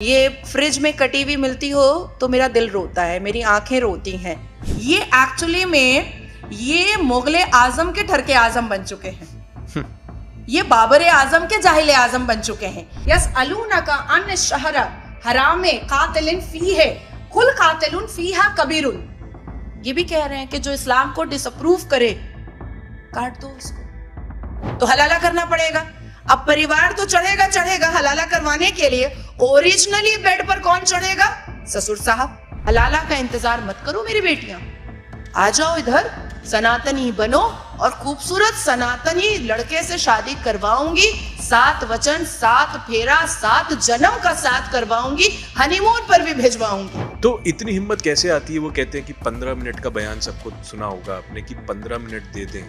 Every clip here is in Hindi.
ये फ्रिज में कटी हुई मिलती हो तो मेरा दिल रोता है, मेरी आंखें रोती हैं। ये एक्चुअली में ये मुगले आजम के ठरके आजम बन चुके हैं। ये बाबर आजम के जाहिल आजम बन चुके हैं। यस अलूना का अन शहर हरामे कातिलिन फी है कुल कातिलुन फीहा कबीरुन। ये भी कह रहे हैं कि जो इस्लाम को डिसअप्रूव करे काट दो उसको, तो हलाला करना पड़ेगा। अब परिवार तो चढ़ेगा हलाला करवाने के लिए। ओरिजिनली बेड पर कौन चढ़ेगा? ससुर साहब। हलाला का इंतजार मत करो मेरी बेटियां, आ जाओ इधर, सनातनी बनो और खूबसूरत सनातनी लड़के से शादी करवाऊंगी। 7 वचन 7 फेरा 7 जन्म का साथ करवाऊंगी, हनीमून पर भी भेजवाऊंगी। तो इतनी हिम्मत कैसे आती है? वो कहते हैं कि 15 मिनट का बयान सबको सुना होगा आपने कि 15 मिनट दे दें,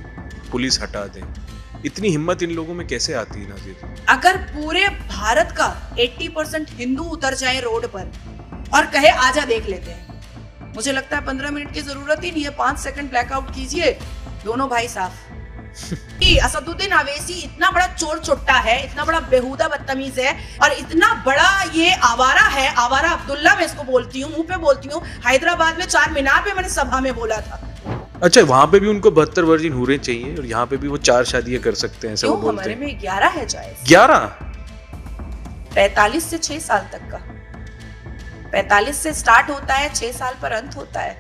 पुलिस हटा दें। इतनी हिम्मत इन लोगों में कैसे आती है नाज़िर? अगर पूरे भारत का 80% हिंदू उतर जाए रोड पर और कहे आजा देख लेते हैं, मुझे लगता है 15 मिनट की जरूरत ही नहीं है। 5 सेकंड ब्लैकआउट कीजिए, दोनों भाई साफ। असदुद्दीन अवैसी इतना बड़ा चोर चुट्टा है, इतना बड़ा बेहुदा बदतमीज है और इतना बड़ा ये आवारा है। आवारा अब्दुल्ला मैं इसको बोलती हूँ, मुंह पे बोलती हूँ। हैदराबाद में 4 मीनार पे मैंने सभा में बोला था। अच्छा, वहाँ पे भी उनको 72 वर्जिन हूरें चाहिए और यहाँ पे भी वो 4 शादियां कर सकते हैं, ऐसा वो बोलते हमारे हैं। में 11 है जायज। 11? 45 से 6 साल तक का। 45 से स्टार्ट होता है, 6 साल पर अंत होता है।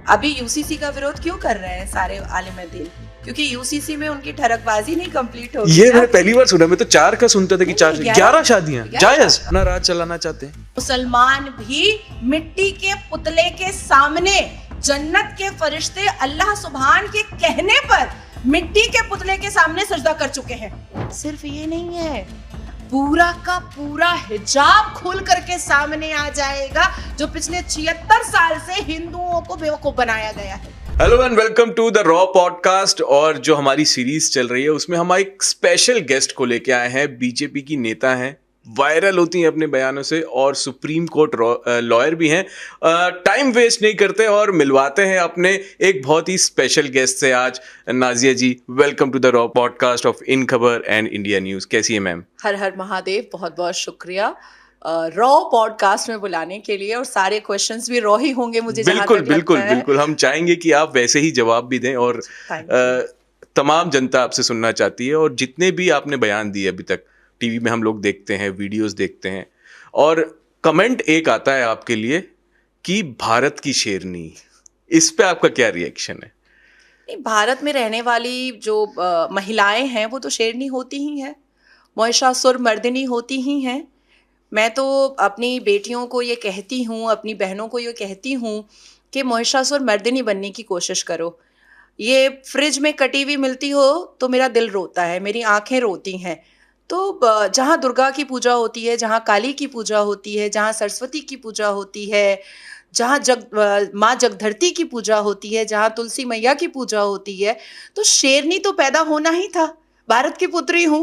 अभी यूसीसी का विरोध क्यों कर रहे हैं सारे आलिम दीन? क्योंकि यूसीसी में उनकी ठरकबाजी नहीं कंप्लीट होगी। ये मैंने पहली बार सुना। मैं तो 4 का सुनता था कि 11 शादियां जायज अपना राज चलाना चाहते हैं। मुसलमान भी मिट्टी के पुतले के सामने जन्नत के फरिश्ते अल्लाह सुभान के कहने पर मिट्टी के पुतले के सामने सजदा कर चुके हैं। सिर्फ ये नहीं है, पूरा का पूरा हिजाब खोल करके सामने आ जाएगा, जो पिछले 76 साल से हिंदुओं को बेवकूफ बनाया गया है। Hello and welcome to the raw podcast. और जो हमारी सीरीज चल रही है उसमें हम एक स्पेशल गेस्ट को लेके आए हैं। बीजेपी की नेता हैं, वायरल होती हैं अपने बयानों से और सुप्रीम कोर्ट लॉयर भी हैं। टाइम वेस्ट नहीं करते और मिलवाते हैं अपने एक बहुत ही स्पेशल गेस्ट से आज। Nazia ji, welcome to the raw podcast of In Khabar and India news. कैसी है मैम? हर हर महादेव, बहुत बहुत शुक्रिया रॉ पॉडकास्ट में बुलाने के लिए। और सारे क्वेश्चंस भी रॉ ही होंगे मुझे बिल्कुल बिल्कुल बिल्कुल। हम चाहेंगे कि आप वैसे ही जवाब भी दें और तमाम जनता आपसे सुनना चाहती है। और जितने भी आपने बयान दिए अभी तक, टीवी में हम लोग देखते हैं, वीडियोस देखते हैं, और कमेंट एक आता है आपके लिए कि भारत की शेरनी। इस पे आपका क्या रिएक्शन है? नहीं, भारत में रहने वाली जो महिलाएं हैं वो तो शेरनी होती ही हैं, महिषासुर मर्दिनी होती ही हैं। मैं तो अपनी बेटियों को ये कहती हूँ, अपनी बहनों को ये कहती हूँ कि महिषासुर मर्दिनी बनने की कोशिश करो। ये फ्रिज में कटी हुई मिलती हो तो मेरा दिल रोता है, मेरी आंखें रोती हैं। तो जहाँ दुर्गा की पूजा होती है, जहाँ काली की पूजा होती है, जहाँ सरस्वती की पूजा होती है, जहाँ माँ जगधरती की पूजा होती है, जहाँ तुलसी मैया की पूजा होती है, तो शेरनी तो पैदा होना ही था। भारत की पुत्री हूँ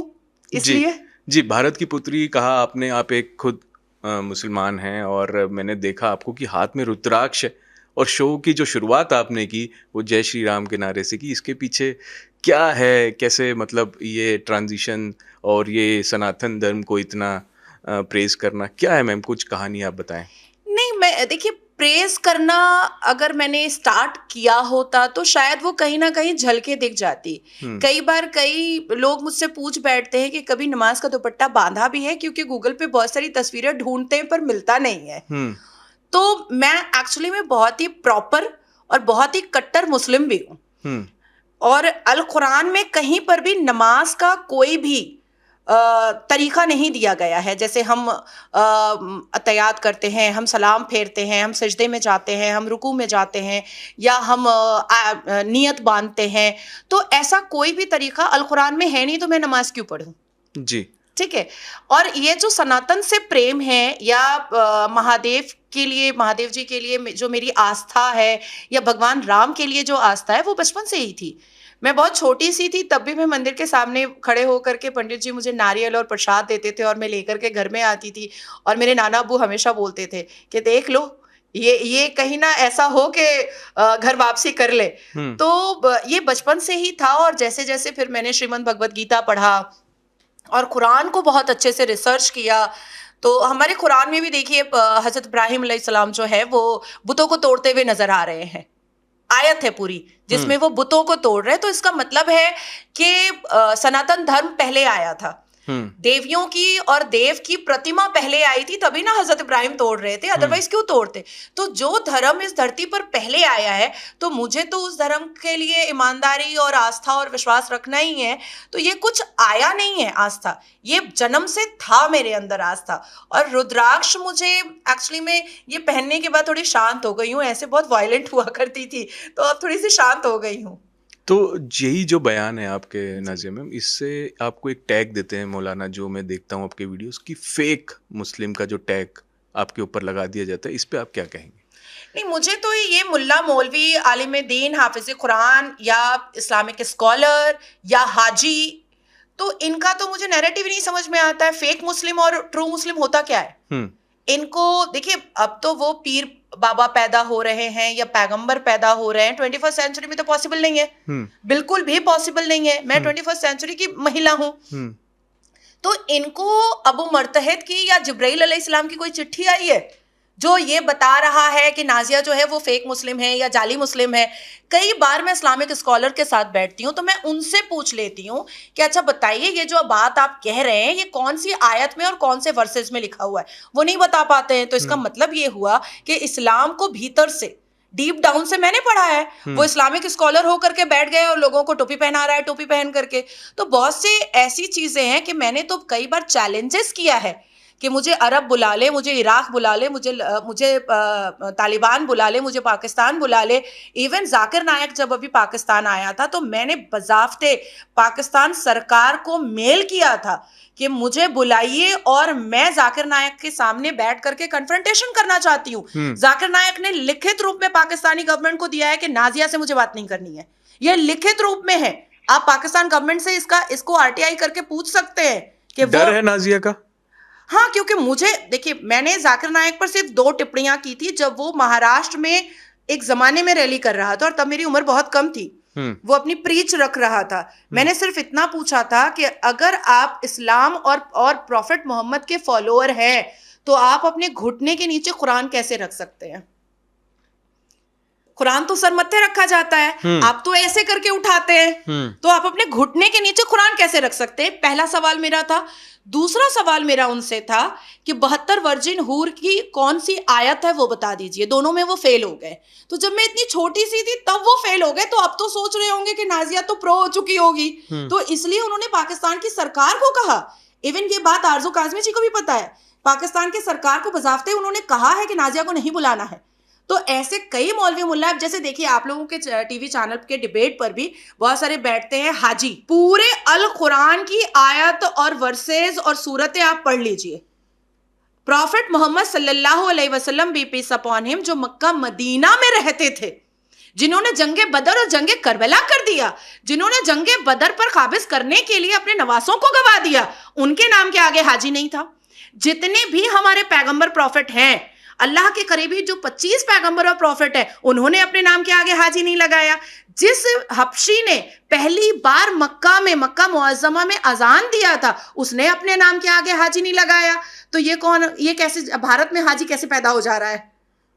इसलिए। जी, भारत की पुत्री कहा आपने। आप एक खुद मुसलमान हैं और मैंने देखा आपको कि हाथ में रुद्राक्ष है। और शो की जो शुरुआत आपने की वो जय श्री राम के नारे से की। इसके पीछे क्या है? कैसे, मतलब ये ट्रांजिशन और ये सनातन धर्म को इतना प्रेज करना क्या है मैम? कुछ कहानी आप बताएं। नहीं, मैं देखिए, प्रेज करना अगर मैंने स्टार्ट किया होता तो शायद वो कहीं ना कहीं झलके दिख जाती। कई बार कई लोग मुझसे पूछ बैठते हैं कि कभी नमाज का दुपट्टा बांधा भी है, क्योंकि गूगल पे बहुत सारी तस्वीरें ढूंढते हैं पर मिलता नहीं है। तो मैं एक्चुअली में बहुत ही प्रॉपर और बहुत ही कट्टर मुस्लिम भी हूँ। और अल कुरान में कहीं पर भी नमाज का कोई भी तरीका नहीं दिया गया है। जैसे हम अतयात करते हैं, हम सलाम फेरते हैं, हम सजदे में जाते हैं, हम रुकू में जाते हैं, या हम नियत बांधते हैं, तो ऐसा कोई भी तरीका अल कुरान में है नहीं, तो मैं नमाज क्यों पढ़ूं? जी, ठीक है। और ये जो सनातन से प्रेम है, या महादेव के लिए, महादेव जी के लिए जो मेरी आस्था है, या भगवान राम के लिए जो आस्था है, वो बचपन से ही थी। मैं बहुत छोटी सी थी तब भी मैं मंदिर के सामने खड़े होकर के पंडित जी मुझे नारियल और प्रसाद देते थे और मैं लेकर के घर में आती थी। और मेरे नाना अब्बू हमेशा बोलते थे कि देख लो, ये कहीं ना ऐसा हो कि घर वापसी कर ले। तो ये बचपन से ही था। और जैसे जैसे फिर मैंने श्रीमद् भगवत गीता पढ़ा और कुरान को बहुत अच्छे से रिसर्च किया, तो हमारे कुरान में भी देखिए हजरत इब्राहिम अलैहिस्सलाम जो है वो बुतों को तोड़ते हुए नजर आ रहे हैं, आयत है पूरी जिसमें वो बुतों को तोड़ रहे हैं। तो इसका मतलब है कि सनातन धर्म पहले आया था, देवियों की और देव की प्रतिमा पहले आई थी, तभी ना हजरत इब्राहिम तोड़ रहे थे, अदरवाइज क्यों तोड़ते। तो जो धर्म इस धरती पर पहले आया है तो मुझे तो उस धर्म के लिए ईमानदारी और आस्था और विश्वास रखना ही है। तो ये कुछ आया नहीं है आस्था, ये जन्म से था मेरे अंदर आस्था। और रुद्राक्ष मुझे एक्चुअली में ये पहनने के बाद थोड़ी शांत हो गई हूँ, ऐसे बहुत वायलेंट हुआ करती थी, तो अब थोड़ी सी शांत हो गई हूँ। तो यही जो बयान है आपके नाज़िया मैम, इससे आपको एक टैग देते हैं मौलाना, जो मैं देखता हूँ आपके वीडियोस की, फेक मुस्लिम का जो टैग आपके ऊपर लगा दिया जाता है, इस पे आप क्या कहेंगे? नहीं, मुझे तो ये मुल्ला मौलवी आलिम दीन हाफिज कुरान या इस्लामिक स्कॉलर या हाजी, तो इनका तो मुझे नैरेटिव नहीं समझ में आता है। फेक मुस्लिम और ट्रू मुस्लिम होता क्या है? इनको देखिए, अब तो वो पीर बाबा पैदा हो रहे हैं या पैगंबर पैदा हो रहे हैं, 21st सेंचुरी में तो पॉसिबल नहीं है, बिल्कुल भी पॉसिबल नहीं है। मैं 21st सेंचुरी की महिला हूं, तो इनको अबू मरतहद की या जिब्राइल अलैहिस्सलाम की कोई चिट्ठी आई है जो ये बता रहा है कि नाजिया जो है वो फेक मुस्लिम है या जाली मुस्लिम है? कई बार मैं इस्लामिक स्कॉलर के साथ बैठती हूँ तो मैं उनसे पूछ लेती हूँ कि अच्छा बताइए, ये जो बात आप कह रहे हैं ये कौन सी आयत में और कौन से वर्सेस में लिखा हुआ है? वो नहीं बता पाते हैं। तो इसका मतलब ये हुआ कि इस्लाम को भीतर से, डीप डाउन से मैंने पढ़ा है, वो इस्लामिक स्कॉलर होकर के बैठ गए और लोगों को टोपी पहना रहा है, टोपी पहन करके। तो बहुत सी ऐसी चीजें हैं कि मैंने तो कई बार चैलेंजेस किया है कि मुझे अरब बुला ले, मुझे इराक बुला ले, मुझे तालिबान बुला ले, मुझे पाकिस्तान बुला ले। इवन जाकिर नायक जब अभी पाकिस्तान आया था तो मैंने बजाफ्ते पाकिस्तान सरकार को मेल किया था कि मुझे बुलाइए और मैं जाकिर नायक के सामने बैठ करके कन्फ्रंटेशन करना चाहती हूँ। जाकिर नायक ने लिखित रूप में पाकिस्तानी गवर्नमेंट को दिया है कि नाजिया से मुझे बात नहीं करनी है, ये लिखित रूप में है। आप पाकिस्तान गवर्नमेंट से इसको RTI करके पूछ सकते हैं कि डर है नाजिया का। हाँ, क्योंकि मुझे देखिए, मैंने जाकिर नायक पर सिर्फ 2 टिप्पणियां की थी जब वो महाराष्ट्र में एक जमाने में रैली कर रहा था और तब मेरी उम्र बहुत कम थी। वो अपनी प्रीच रख रहा था। मैंने सिर्फ इतना पूछा था कि अगर आप इस्लाम और प्रॉफिट मोहम्मद के फॉलोअर हैं तो आप अपने घुटने के नीचे कुरान कैसे रख सकते हैं? कुरान तो सर मत्थे रखा जाता है, आप तो ऐसे करके उठाते हैं, तो आप अपने घुटने के नीचे कुरान कैसे रख सकते हैं? पहला सवाल मेरा था। दूसरा सवाल मेरा उनसे था कि 72 वर्जिन हूर की कौन सी आयत है वो बता दीजिए। दोनों में वो फेल हो गए। तो जब मैं इतनी छोटी सी थी तब वो फेल हो गए, तो अब तो सोच रहे होंगे कि नाजिया तो प्रो हो चुकी होगी। तो इसलिए उन्होंने पाकिस्तान की सरकार को कहा, इवन ये बात आरजू काज़मी जी को भी पता है, पाकिस्तान की सरकार को बजाफ्ते उन्होंने कहा है कि नाजिया को नहीं बुलाना है। तो ऐसे कई मौलवी मुल्ला, जैसे देखिए आप लोगों के टीवी चैनल के डिबेट पर भी बहुत सारे बैठते हैं हाजी, पूरे अल कुरान की आयत और वर्सेस और सूरतें आप पढ़ लीजिए। प्रॉफिट मोहम्मद सल्लल्लाहु अलैहि वसल्लम बी पीस अपॉन हिम, जो मक्का मदीना में रहते थे, जिन्होंने जंगे बदर और जंगे करबला कर दिया, जिन्होंने जंगे बदर पर काबिज करने के लिए अपने नवासों को गवा दिया, उनके नाम के आगे हाजी नहीं था। जितने भी हमारे पैगंबर प्रॉफिट हैं, अल्लाह के करीबी जो 25 पैगंबर और प्रॉफिट है, उन्होंने अपने नाम के आगे हाजी नहीं लगाया। जिस हबशी ने पहली बार मक्का मुअज्जमा में अजान दिया था, उसने अपने नाम के आगे हाजी नहीं लगाया। तो ये कैसे भारत में हाजी कैसे पैदा हो जा रहा है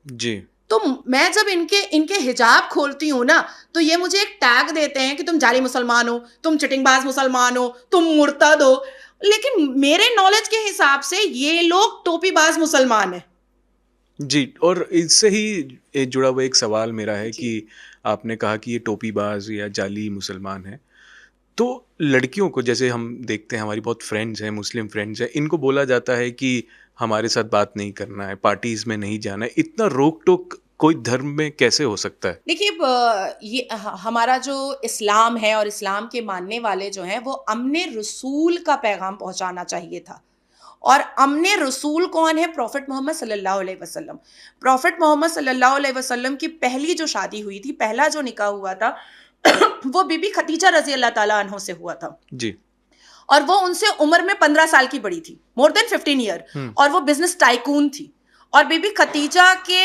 जी? तो मैं जब इनके हिजाब खोलती हूँ ना, तो ये मुझे एक टैग देते हैं कि तुम जाली मुसलमान हो, तुम चिटिंगबाज मुसलमान हो, तुम मुर्तद हो। लेकिन मेरे नॉलेज के हिसाब से ये लोग टोपीबाज मुसलमान है जी। और इससे ही जुड़ा हुआ एक सवाल मेरा है कि आपने कहा कि ये टोपीबाज या जाली मुसलमान है, तो लड़कियों को, जैसे हम देखते हैं हमारी बहुत फ्रेंड्स हैं, मुस्लिम फ्रेंड्स हैं, इनको बोला जाता है कि हमारे साथ बात नहीं करना है, पार्टीज में नहीं जाना है। इतना रोक टोक कोई धर्म में कैसे हो सकता है? देखिए, ये हमारा जो इस्लाम है और इस्लाम के मानने वाले जो हैं, वो अमने रसूल का पैगाम पहुंचाना चाहिए था। और अमने रसूल कौन है? प्रॉफिट मोहम्मद सल्लल्लाहु अलैहि वसल्लम। प्रॉफिट मोहम्मद सल्लल्लाहु अलैहि वसल्लम की पहली जो शादी हुई थी, पहला जो निकाह हुआ था वो बीबी खदीजा रजी अल्लाह ताला अन्हो से हुआ था जी। और वो उनसे उम्र में 15 साल की बड़ी थी, मोर देन 15 ईयर, और वो बिजनेस टाइकून थी। और बीबी खदीजा के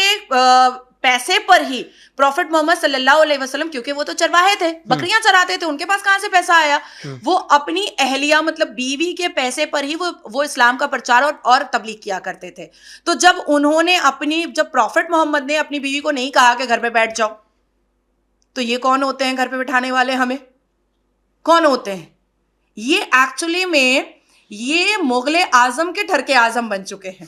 पैसे पर ही प्रॉफिट मोहम्मद सल्लल्लाहु अलैहि वसल्लम, क्योंकि वो तो चरवाहे थे, बकरियां चराते थे, उनके पास कहां से पैसा आया? वो अपनी अहलिया मतलब बीवी के पैसे पर ही वो इस्लाम का प्रचार और तबलीग किया करते थे। तो जब प्रॉफिट मोहम्मद ने अपनी बीवी को नहीं कहा कि घर पे बैठ जाओ, तो ये कौन होते हैं घर पे बिठाने वाले? हमें कौन होते हैं? ये एक्चुअली में ये मुगले आजम के ठरके आजम बन चुके हैं,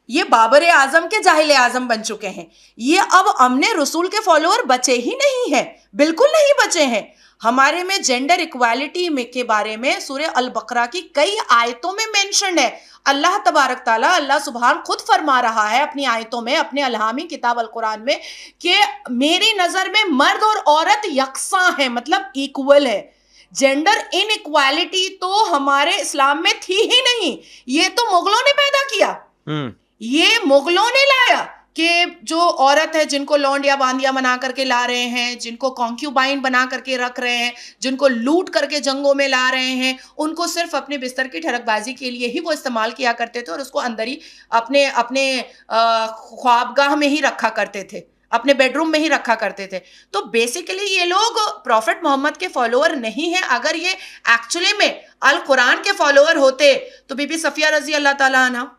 ये बाबर आजम के जाहिल आजम बन चुके हैं। ये अब हमने रसूल के फॉलोअर बचे ही नहीं हैं, बिल्कुल नहीं बचे हैं। हमारे में जेंडर इक्वालिटी में के बारे में सूरह अल बकरा की कई आयतों में मेंशन है। अल्लाह तबारक ताला, अल्लाह सुभान खुद फरमा रहा है अपनी आयतों में, अपने अल्हामी किताब अल कुरान में, कि मेरी नजर में मर्द और औरत यकसा है, मतलब इक्वल है। जेंडर इनइक्वालिटी तो हमारे इस्लाम में थी ही नहीं, ये तो मुगलों ने पैदा किया। ये मुगलों ने लाया कि जो औरत है, जिनको लौंडिया बांदिया बना करके ला रहे हैं, जिनको कॉन्क्यूबाइन बना करके रख रहे हैं, जिनको लूट करके जंगों में ला रहे हैं, उनको सिर्फ अपने बिस्तर की ठरकबाजी के लिए ही वो इस्तेमाल किया करते थे और उसको अंदर ही अपने अपने ख्वाबगाह में ही रखा करते थे, अपने बेडरूम में ही रखा करते थे। तो बेसिकली ये लोग प्रॉफिट मोहम्मद के फॉलोअर नहीं हैं। अगर ये एक्चुअली में अल कुरान के फॉलोअर होते तो बीबी सफिया रजी अल्लाह ताला अन्हा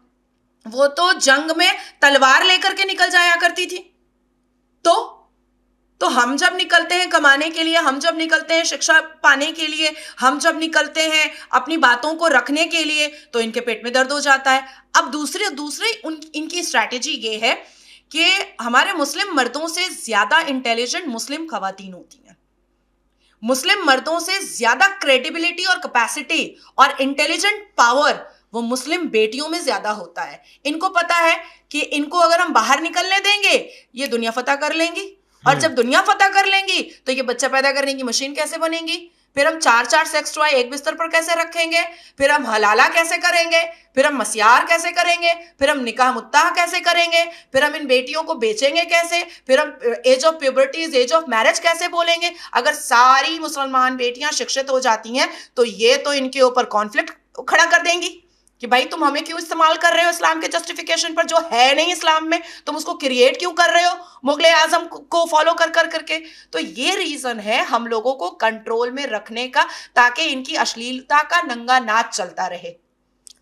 वो तो जंग में तलवार लेकर के निकल जाया करती थी। तो हम जब निकलते हैं कमाने के लिए, हम जब निकलते हैं शिक्षा पाने के लिए, हम जब निकलते हैं अपनी बातों को रखने के लिए, तो इनके पेट में दर्द हो जाता है। अब दूसरी इनकी स्ट्रैटेजी ये है कि हमारे मुस्लिम मर्दों से ज्यादा इंटेलिजेंट मुस्लिम खवातीन होती हैं, मुस्लिम मर्दों से ज्यादा क्रेडिबिलिटी और कैपेसिटी और इंटेलिजेंट पावर वो मुस्लिम बेटियों में ज्यादा होता है। इनको पता है कि इनको अगर हम बाहर निकलने देंगे ये दुनिया फतह कर लेंगी, और जब दुनिया फतह कर लेंगी तो ये बच्चा पैदा करने की मशीन कैसे बनेंगी, फिर हम 4-4 सेक्स टॉय एक बिस्तर पर कैसे रखेंगे, फिर हम हलाला कैसे करेंगे, फिर हम मसियार कैसे करेंगे, फिर हम निकाह मुत्ताह कैसे करेंगे, फिर हम इन बेटियों को बेचेंगे कैसे, फिर हम age of puberty age of marriage कैसे बोलेंगे। अगर सारी मुसलमान बेटियां शिक्षित हो जाती हैं तो ये तो इनके ऊपर कॉन्फ्लिक्ट खड़ा कर देंगी कि भाई तुम हमें क्यों इस्तेमाल कर रहे हो इस्लाम के जस्टिफिकेशन पर, जो है नहीं इस्लाम में, तुम उसको क्रिएट क्यों कर रहे हो मुगले आजम को फॉलो कर करके। तो ये रीजन है हम लोगों को कंट्रोल में रखने का, ताकि इनकी अश्लीलता का नंगा नाच चलता रहे।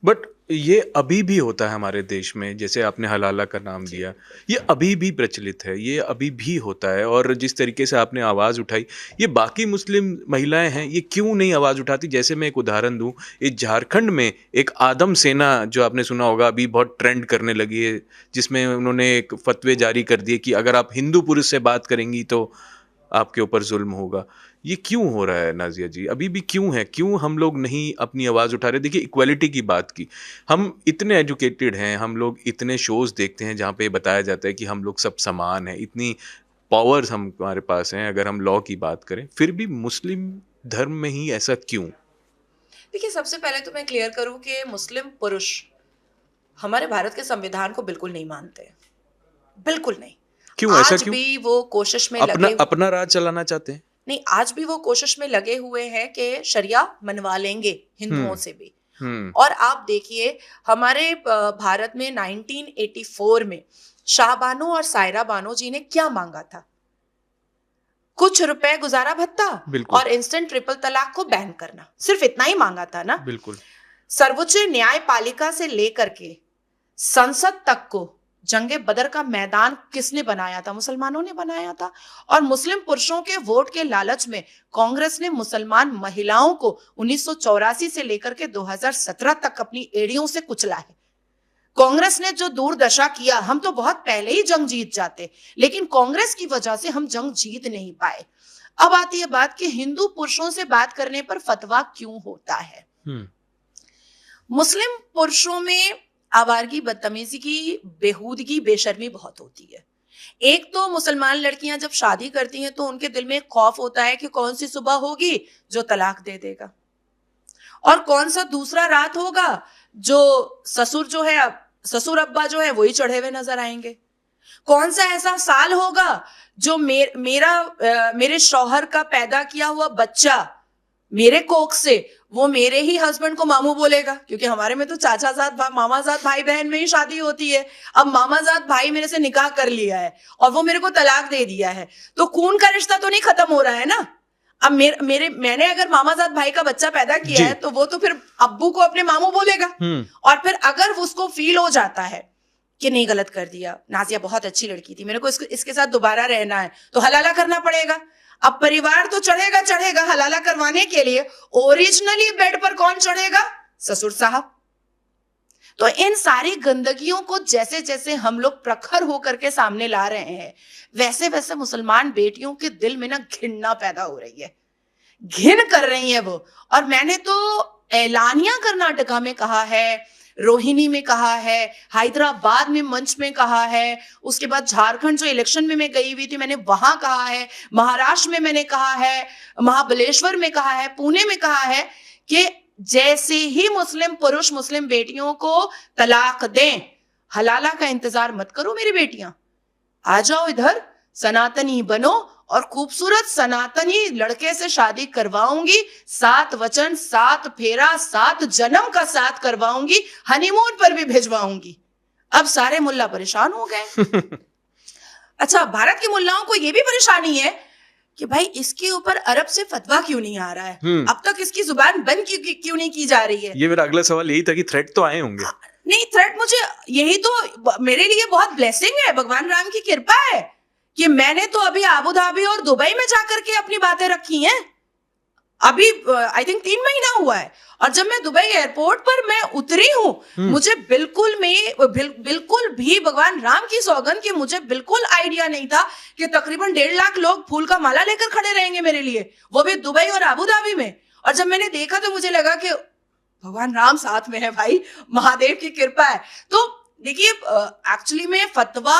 बट ये अभी भी होता है हमारे देश में, जैसे आपने हलाला का नाम दिया, ये अभी भी प्रचलित है, ये अभी भी होता है। और जिस तरीके से आपने आवाज़ उठाई, ये बाकी मुस्लिम महिलाएं हैं, ये क्यों नहीं आवाज़ उठाती? जैसे मैं एक उदाहरण दूं, इस झारखंड में एक आदम सेना, जो आपने सुना होगा, अभी बहुत ट्रेंड करने लगी है, जिसमें उन्होंने एक फतवे जारी कर दिए कि अगर आप हिंदू पुरुष से बात करेंगी तो आपके ऊपर जुल्म होगा। ये क्यों हो रहा है नाजिया जी? अभी भी क्यों है? क्यों हम लोग नहीं अपनी आवाज़ उठा रहे? देखिए, इक्वालिटी की बात की, हम इतने एजुकेटेड हैं, हम लोग इतने शोज़ देखते हैं जहाँ पे बताया जाता है कि हम लोग सब समान हैं, इतनी पावर्स हमारे पास हैं अगर हम लॉ की बात करें, फिर भी मुस्लिम धर्म में ही ऐसा क्यों? देखिए, सबसे पहले तो मैं क्लियर करूं कि मुस्लिम पुरुष हमारे भारत के संविधान को बिल्कुल नहीं मानते, बिल्कुल नहीं। क्यों ऐसा? आज क्यों? भी वो कोशिश में अपना राज चलाना चाहते हैं? नहीं, आज भी वो कोशिश में लगे हुए हैं कि शरिया मनवा लेंगे हिंदुओं से भी। और आप देखिए, हमारे भारत में 1984 में शाहबानो और सायरा बानो जी ने क्या मांगा था? कुछ रुपए गुजारा भत्ता और इंस्टेंट ट्रिपल तलाक को बैन करना, सिर्फ इतना ही मांगा था ना। बिल्कुल। सर्वोच्च न्यायपालिका से लेकर के संसद तक को जंगे बदर का मैदान किसने बनाया था? मुसलमानों ने बनाया था। और मुस्लिम पुरुषों के वोट के लालच में कांग्रेस ने मुसलमान महिलाओं को 1984 से लेकर के 2017 तक अपनी एड़ियों से कुचला है। कांग्रेस ने जो दुर्दशा किया, हम तो बहुत पहले ही जंग जीत जाते, लेकिन कांग्रेस की वजह से हम जंग जीत नहीं पाए। अब आती है बात कि हिंदू पुरुषों से बात करने पर फतवा क्यों होता है। मुस्लिम पुरुषों में आवारगी, बदतमीजी की, बेहूदगी, बेशर्मी बहुत होती है। एक तो मुसलमान लड़कियां जब शादी करती हैं तो उनके दिल में एक खौफ होता है कि कौन सी सुबह होगी जो तलाक दे देगा, और कौन सा दूसरा रात होगा जो ससुर अब्बा जो है वही चढ़े हुए नजर आएंगे, कौन सा ऐसा साल होगा जो मेरे शौहर का पैदा किया हुआ बच्चा मेरे कोख से वो मेरे ही हस्बैंड को मामू बोलेगा, क्योंकि हमारे में तो चाचाजाद मामाजाद भाई बहन में ही शादी होती है। अब मामाजाद भाई मेरे से निकाह कर लिया है और वो मेरे को तलाक दे दिया है, तो खून का रिश्ता तो नहीं खत्म हो रहा है ना। अब मैंने अगर मामाजाद भाई का बच्चा पैदा किया है तो वो तो फिर अब्बू को अपने मामू बोलेगा। और फिर अगर उसको फील हो जाता है कि नहीं गलत कर दिया, नाजिया बहुत अच्छी लड़की थी, मेरे को इसके साथ दोबारा रहना है, तो हलाला करना पड़ेगा। अब परिवार तो चढ़ेगा हलाला करवाने के लिए। ओरिजिनली बेड पर कौन चढ़ेगा? ससुर साहब। तो इन सारी गंदगियों को जैसे जैसे हम लोग प्रखर होकर के सामने ला रहे हैं, वैसे वैसे मुसलमान बेटियों के दिल में ना घृणा पैदा हो रही है, घिन कर रही है वो। और मैंने तो एलानिया कर्नाटका में कहा है, रोहिणी में कहा है, हैदराबाद में मंच में कहा है, उसके बाद झारखंड जो इलेक्शन में मैं गई हुई थी मैंने वहां कहा है, महाराष्ट्र में मैंने कहा है, महाबलेश्वर में कहा है, पुणे में कहा है कि जैसे ही मुस्लिम पुरुष मुस्लिम बेटियों को तलाक दें, हलाला का इंतजार मत करो मेरी बेटियां, आ जाओ इधर, सनातनी बनो और खूबसूरत सनातनी लड़के से शादी करवाऊंगी, 7 वचन 7 फेरा 7 जन्म का साथ करवाऊंगी, हनीमून पर भी भिजवाऊंगी। अब सारे मुल्ला परेशान हो गए। अच्छा, भारत के मुल्लाओं को यह भी परेशानी है कि भाई इसके ऊपर अरब से फतवा क्यों नहीं आ रहा है, अब तक इसकी जुबान बंद क्यों नहीं की जा रही है। ये मेरा अगला सवाल यही था कि थ्रेट तो आए होंगे। नहीं, थ्रेट मुझे यही तो मेरे लिए बहुत ब्लेसिंग है, भगवान राम की कृपा है कि मैंने तो अभी अबू धाबी और दुबई में जाकर के अपनी बातें रखी हैं। अभी आई थिंक 3 महीना हुआ है, और जब मैं दुबई एयरपोर्ट पर मैं उतरी हूं, मुझे बिल्कुल भी भगवान राम की सौगंध कि मुझे बिल्कुल आइडिया नहीं था कि तकरीबन 1.5 लाख लोग फूल का माला लेकर खड़े रहेंगे मेरे लिए, वो भी दुबई और अबू धाबी में। और जब मैंने देखा तो मुझे लगा कि भगवान राम साथ में है भाई, महादेव की कृपा है। तो देखिए, एक्चुअली में फतवा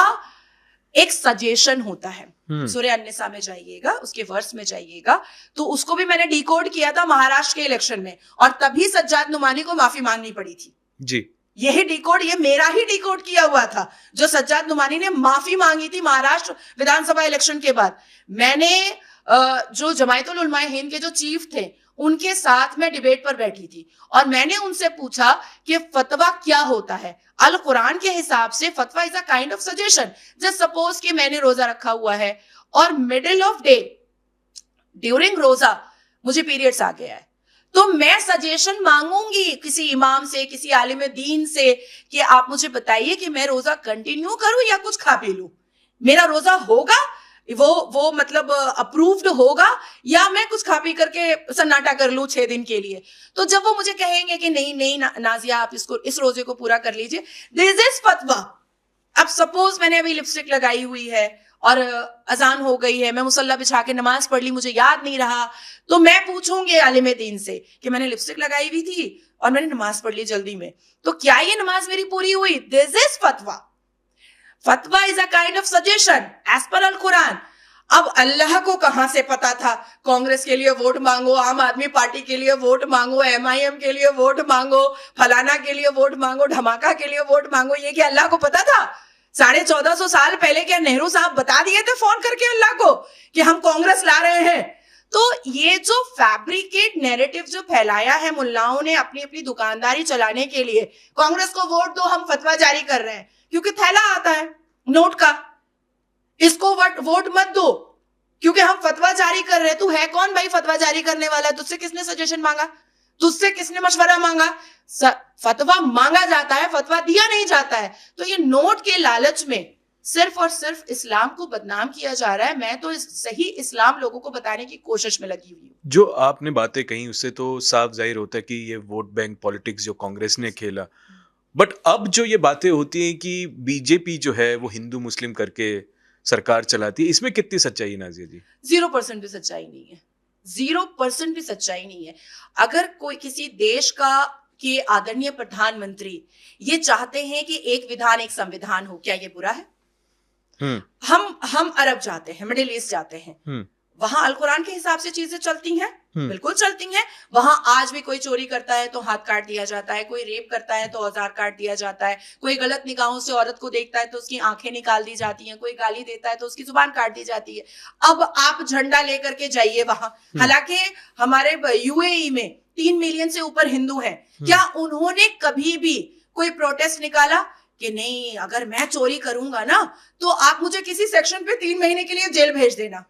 एक सजेशन होता है। सूरह अन-निसा में जाइएगा, उसके वर्स में जाइएगा, तो उसको भी मैंने डिकोड किया था महाराष्ट्र के इलेक्शन में, और तभी सज्जाद नुमानी को माफी मांगनी पड़ी थी जी। यही डिकोड, ये मेरा ही डिकोड किया हुआ था, जो सज्जाद नुमानी ने माफी मांगी थी महाराष्ट्र विधानसभा इलेक्शन के बाद। मैंने जो जमायतुल उलमाए हिंद के जो चीफ थे उनके साथ मैं डिबेट पर बैठी थी, और मैंने उनसे पूछा कि फतवा क्या होता है। अल कुरान के हिसाब से फतवा is a kind of suggestion. Just suppose कि मैंने रोजा रखा हुआ है और मिडिल ऑफ डे ड्यूरिंग रोजा मुझे पीरियड्स आ गया है, तो मैं सजेशन मांगूंगी किसी इमाम से, किसी आलिम दीन से कि आप मुझे बताइए कि मैं रोजा कंटिन्यू करूं या कुछ खा पी लूं, मेरा रोजा होगा वो मतलब अप्रूव्ड होगा, या मैं कुछ खा पी करके सन्नाटा कर लूं 6 दिन के लिए। तो जब वो मुझे कहेंगे कि नहीं नाजिया आप इस रोजे को पूरा कर लीजिए, दिस इज फतवा। अब सपोज मैंने अभी लिपस्टिक लगाई हुई है और अजान हो गई है, मैं मुसल्ला बिछा के नमाज पढ़ ली, मुझे याद नहीं रहा, तो मैं पूछूंगी आलिम दीन से कि मैंने लिपस्टिक लगाई हुई थी और मैंने नमाज पढ़ ली जल्दी में, तो क्या ये नमाज मेरी पूरी हुई? This is fatwa. Fatwa is a kind of suggestion as per Al Quran. अब अल्लाह को कहां से पता था कांग्रेस के लिए वोट मांगो, आम आदमी पार्टी के लिए वोट मांगो, MIM के लिए वोट मांगो, फलाना के लिए वोट मांगो, धमाका के लिए वोट मांगो, ये क्या अल्लाह को पता था? 1450 साल पहले क्या नेहरू साहब बता दिए थे फोन करके अल्लाह को कि हम कांग्रेस ला रहे हैं? तो ये जो फैब्रिकेट नैरेटिव जो फैलाया है मुल्लाओं ने अपनी अपनी दुकानदारी चलाने के लिए, कांग्रेस को वोट दो, हम फतवा जारी कर रहे हैं, क्योंकि थैला आता है नोट का, इसको वोट मत दो क्योंकि हम फतवा जारी कर रहे हैं। तू है कौन भाई फतवा जारी करने वाला? तुझसे किसने सजेशन मांगा? तुझसे किसने मशवरा मांगा? फतवा मांगा जाता है, फतवा दिया नहीं जाता है। तो ये नोट के लालच में सिर्फ और सिर्फ इस्लाम को बदनाम किया जा रहा है। मैं तो सही इस्लाम लोगों को बताने की कोशिश में लगी हुई हूँ। जो आपने बातें कही उससे तो साफ जाहिर होता है कि ये वोट बैंक पॉलिटिक्स जो कांग्रेस ने खेला, बट अब जो ये बातें होती हैं कि बीजेपी जो है वो हिंदू मुस्लिम करके सरकार चलाती है, इसमें कितनी सच्चाई है नाजिया जी? 0% भी सच्चाई नहीं है, 0% भी सच्चाई नहीं है। अगर कोई किसी देश के आदरणीय प्रधानमंत्री ये चाहते हैं कि एक विधान एक संविधान हो, क्या ये बुरा है? हम अरब जाते हैं, मिडिल ईस्ट जाते हैं, वहां अल कुरान के हिसाब से चीजें चलती हैं, बिल्कुल चलती हैं। वहां आज भी कोई चोरी करता है तो हाथ काट दिया जाता है, कोई रेप करता है तो औजार काट दिया जाता है, कोई गलत निगाहों से औरत को देखता है तो उसकी आंखें निकाल दी जाती हैं, कोई गाली देता है तो उसकी जुबान काट दी जाती है। अब आप झंडा लेकर के जाइए वहां, हालांकि हमारे यूएई में 3 मिलियन से ऊपर हिंदू हैं, क्या उन्होंने कभी भी कोई प्रोटेस्ट निकाला कि नहीं अगर मैं चोरी करूंगा ना तो आप मुझे किसी सेक्शन पे 3 महीने के लिए जेल भेज देना?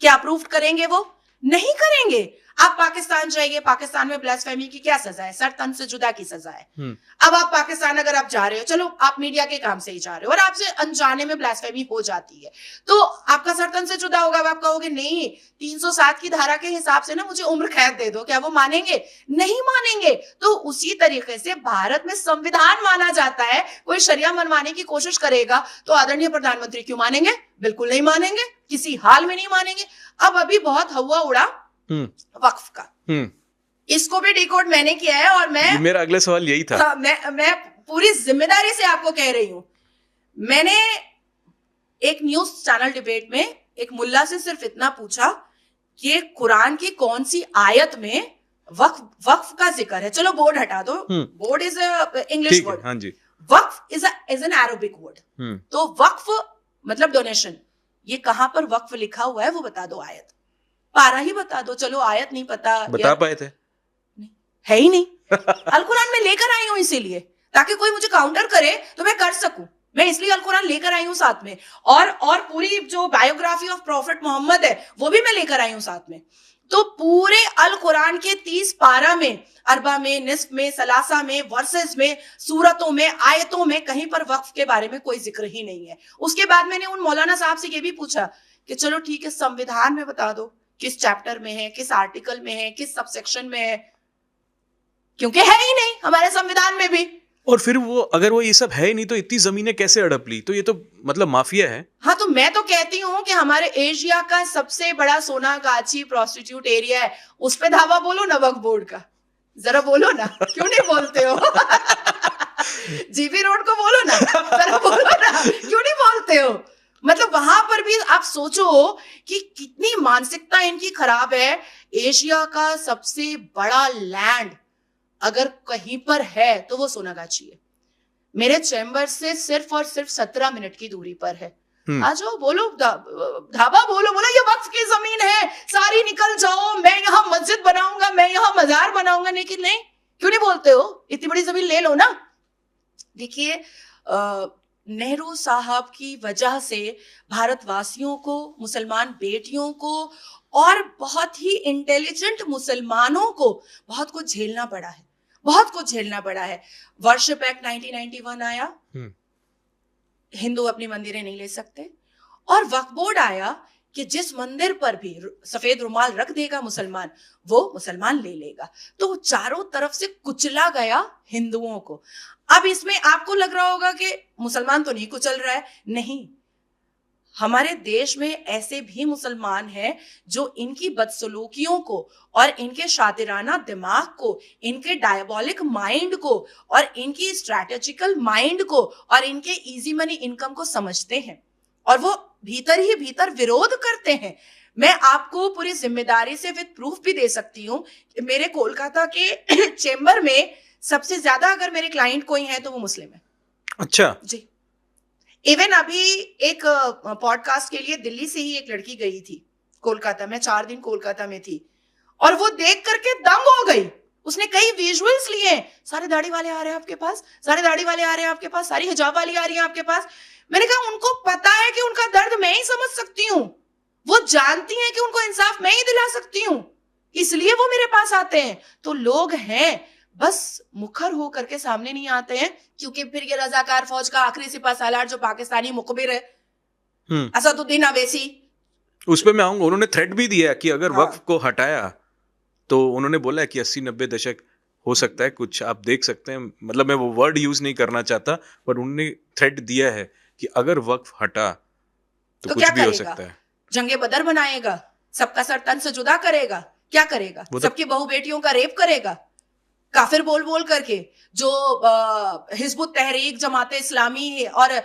क्या अप्रूव करेंगे? वो नहीं करेंगे। आप पाकिस्तान जाइए, पाकिस्तान में ब्लास्फेमी की क्या सजा है? सर तन से जुदा की सजा है। अब आप पाकिस्तान अगर आप जा रहे हो, चलो आप मीडिया के काम से ही जा रहे हो और आपसे अनजाने में ब्लास्फेमी हो जाती है तो आपका सर तन से जुदा होगा। आप कहोगे नहीं 307 की धारा के हिसाब से ना मुझे उम्र कैद दे दो, क्या वो मानेंगे? नहीं मानेंगे। तो उसी तरीके से भारत में संविधान माना जाता है, कोई शरिया मनवाने की कोशिश करेगा तो आदरणीय प्रधानमंत्री क्यों मानेंगे? बिल्कुल नहीं मानेंगे, किसी हाल में नहीं मानेंगे। अब अभी बहुत हवा उड़ा वक्फ का, इसको भी डिकोड मैंने किया है और मैं, मेरा अगला सवाल यही था। हाँ, मैं पूरी जिम्मेदारी से आपको कह रही हूं। मैंने एक न्यूज चैनल डिबेट में एक मुल्ला से सिर्फ इतना पूछा कि कुरान की कौन सी आयत में वक्फ का जिक्र है। चलो बोर्ड हटा दो, बोर्ड इज इंग्लिश वर्ड, हाँ जी। वक्फ इज एन अरबिक वर्ड। तो वक्फ मतलब डोनेशन, ये कहां पर वक्फ लिखा हुआ है वो बता दो, आयत पारा ही बता दो। चलो आयत नहीं पता, बता पाए थे? नहीं, है ही नहीं। अल कुरान में लेकर आई हूं इसीलिए ताकि कोई मुझे काउंटर करे तो मैं कर सकूं। मैं इसलिए अल कुरान लेकर आई हूं साथ में, और पूरी जो बायोग्राफी ऑफ प्रॉफिट मोहम्मद है वो भी मैं लेकर आई हूं साथ में। तो पूरे अल कुरान के 30 पारा में, अरबा में, निस्फ में, सलासा में, वर्सेस में, सूरतों में, आयतों में कहीं पर वक्फ के बारे में कोई जिक्र ही नहीं है। उसके बाद मैंने उन मौलाना साहब से ये भी पूछा कि चलो ठीक है संविधान में बता दो किस चैप्टर में है, किस आर्टिकल में है, किस सबसेक्शन में है, क्योंकि है ही नहीं हमारे संविधान में भी। और फिर वो अगर वो ये सब है ही नहीं तो इतनी जमीनें कैसे हड़प ली? तो ये तो मतलब माफिया है। हाँ, तो मैं तो कहती हूँ कि हमारे एशिया का सबसे बड़ा सोनागाछी प्रोस्टिट्यूट एरिया है, उस पे धावा बोलो ना वक्फ बोर्ड का, जरा बोलो ना, क्यों नहीं बोलते हो? जीबी रोड को बोलो ना, जरा बोलो ना, क्यों नहीं बोलते हो? मतलब वहां पर भी आप सोचो कि कितनी मानसिकता इनकी खराब है। एशिया का सबसे बड़ा लैंड अगर कहीं पर है तो वो सोनागाछी है। मेरे चैम्बर से सिर्फ और सिर्फ 17 मिनट की दूरी पर है। आ जाओ, बोलो, धाबा बोलो, बोलो ये वक्फ की जमीन है, सारी निकल जाओ, मैं यहाँ मस्जिद बनाऊंगा, मैं यहाँ मजार बनाऊंगा। लेकिन नहीं, क्यों नहीं बोलते हो? इतनी बड़ी जमीन ले लो ना। देखिए, नेहरू साहब की वजह से भारतवासियों को, मुसलमान बेटियों को और बहुत ही इंटेलिजेंट मुसलमानों को बहुत कुछ झेलना पड़ा है, बहुत कुछ झेलना पड़ा है। वर्शिप एक्ट 1991 आया, हिंदू अपनी मंदिरें नहीं ले सकते, और वक्फ बोर्ड आया कि जिस मंदिर पर भी सफेद रुमाल रख देगा मुसलमान, वो मुसलमान ले लेगा। तो चारों तरफ से कुचला गया हिंदुओं को। अब इसमें आपको लग रहा होगा कि मुसलमान तो नहीं कुचल रहा है, नहीं, हमारे देश में ऐसे भी मुसलमान हैं जो इनकी बदसलूकियों को और इनके शातिराना दिमाग को, इनके डायबॉलिक माइंड को और इनकी स्ट्रैटेजिकल माइंड को और इनके इजी मनी इनकम को समझते हैं, और वो भीतर ही भीतर विरोध करते हैं। मैं आपको पूरी जिम्मेदारी से विद प्रूफ भी दे सकती हूँ। मेरे कोलकाता के चेंबर में सबसे ज्यादा अगर मेरे क्लाइंट कोई है तो वो मुस्लिम है। अच्छा जी। इवन अभी एक पॉडकास्ट के लिए दिल्ली से ही एक लड़की गई थी कोलकाता में, 4 दिन कोलकाता में थी, और वो देख करके दंग हो गई। उसने कई विजुअल्स लिए, सारे दाढ़ी वाले आ रहे हैं आपके पास, सारे दाढ़ी वाले आ रहे हैं आपके पास, सारी हिजाब वाली आ रही है आपके पास। मैंने कहा उनको पता है कि उनका दर्द मैं ही समझ सकती हूँ, वो जानती हैं कि उनको इंसाफ मैं ही दिला सकती हूँ, इसलिए वो मेरे पास आते हैं। तो लोग हैं, बस मुखर हो करके सामने नहीं आते हैं, क्योंकि फिर ये रजाकार फौज का आखिरी सिपा सालार जो पाकिस्तानी मुखबिर है असदुद्दीन अवैसी, उस पे मैं आऊंगा। उन्होंने थ्रेट भी दिया कि अगर वक्फ को हटाया तो उन्होंने बोला कि 80-90 दशक हो सकता है कुछ, आप देख सकते हैं, मतलब मैं वो वर्ड यूज नहीं करना चाहता, पर उन्होंने थ्रेट दिया है कि अगर वक्फ हटा तो कुछ भी हो सकता है। जंगे बदर बनाएगा, सबका सर तन से जुदा करेगा, क्या करेगा? सबकी बहू बेटियों का रेप करेगा, काफिर बोल बोल करके, जो हिजबुत तहरीक, जमाते इस्लामी और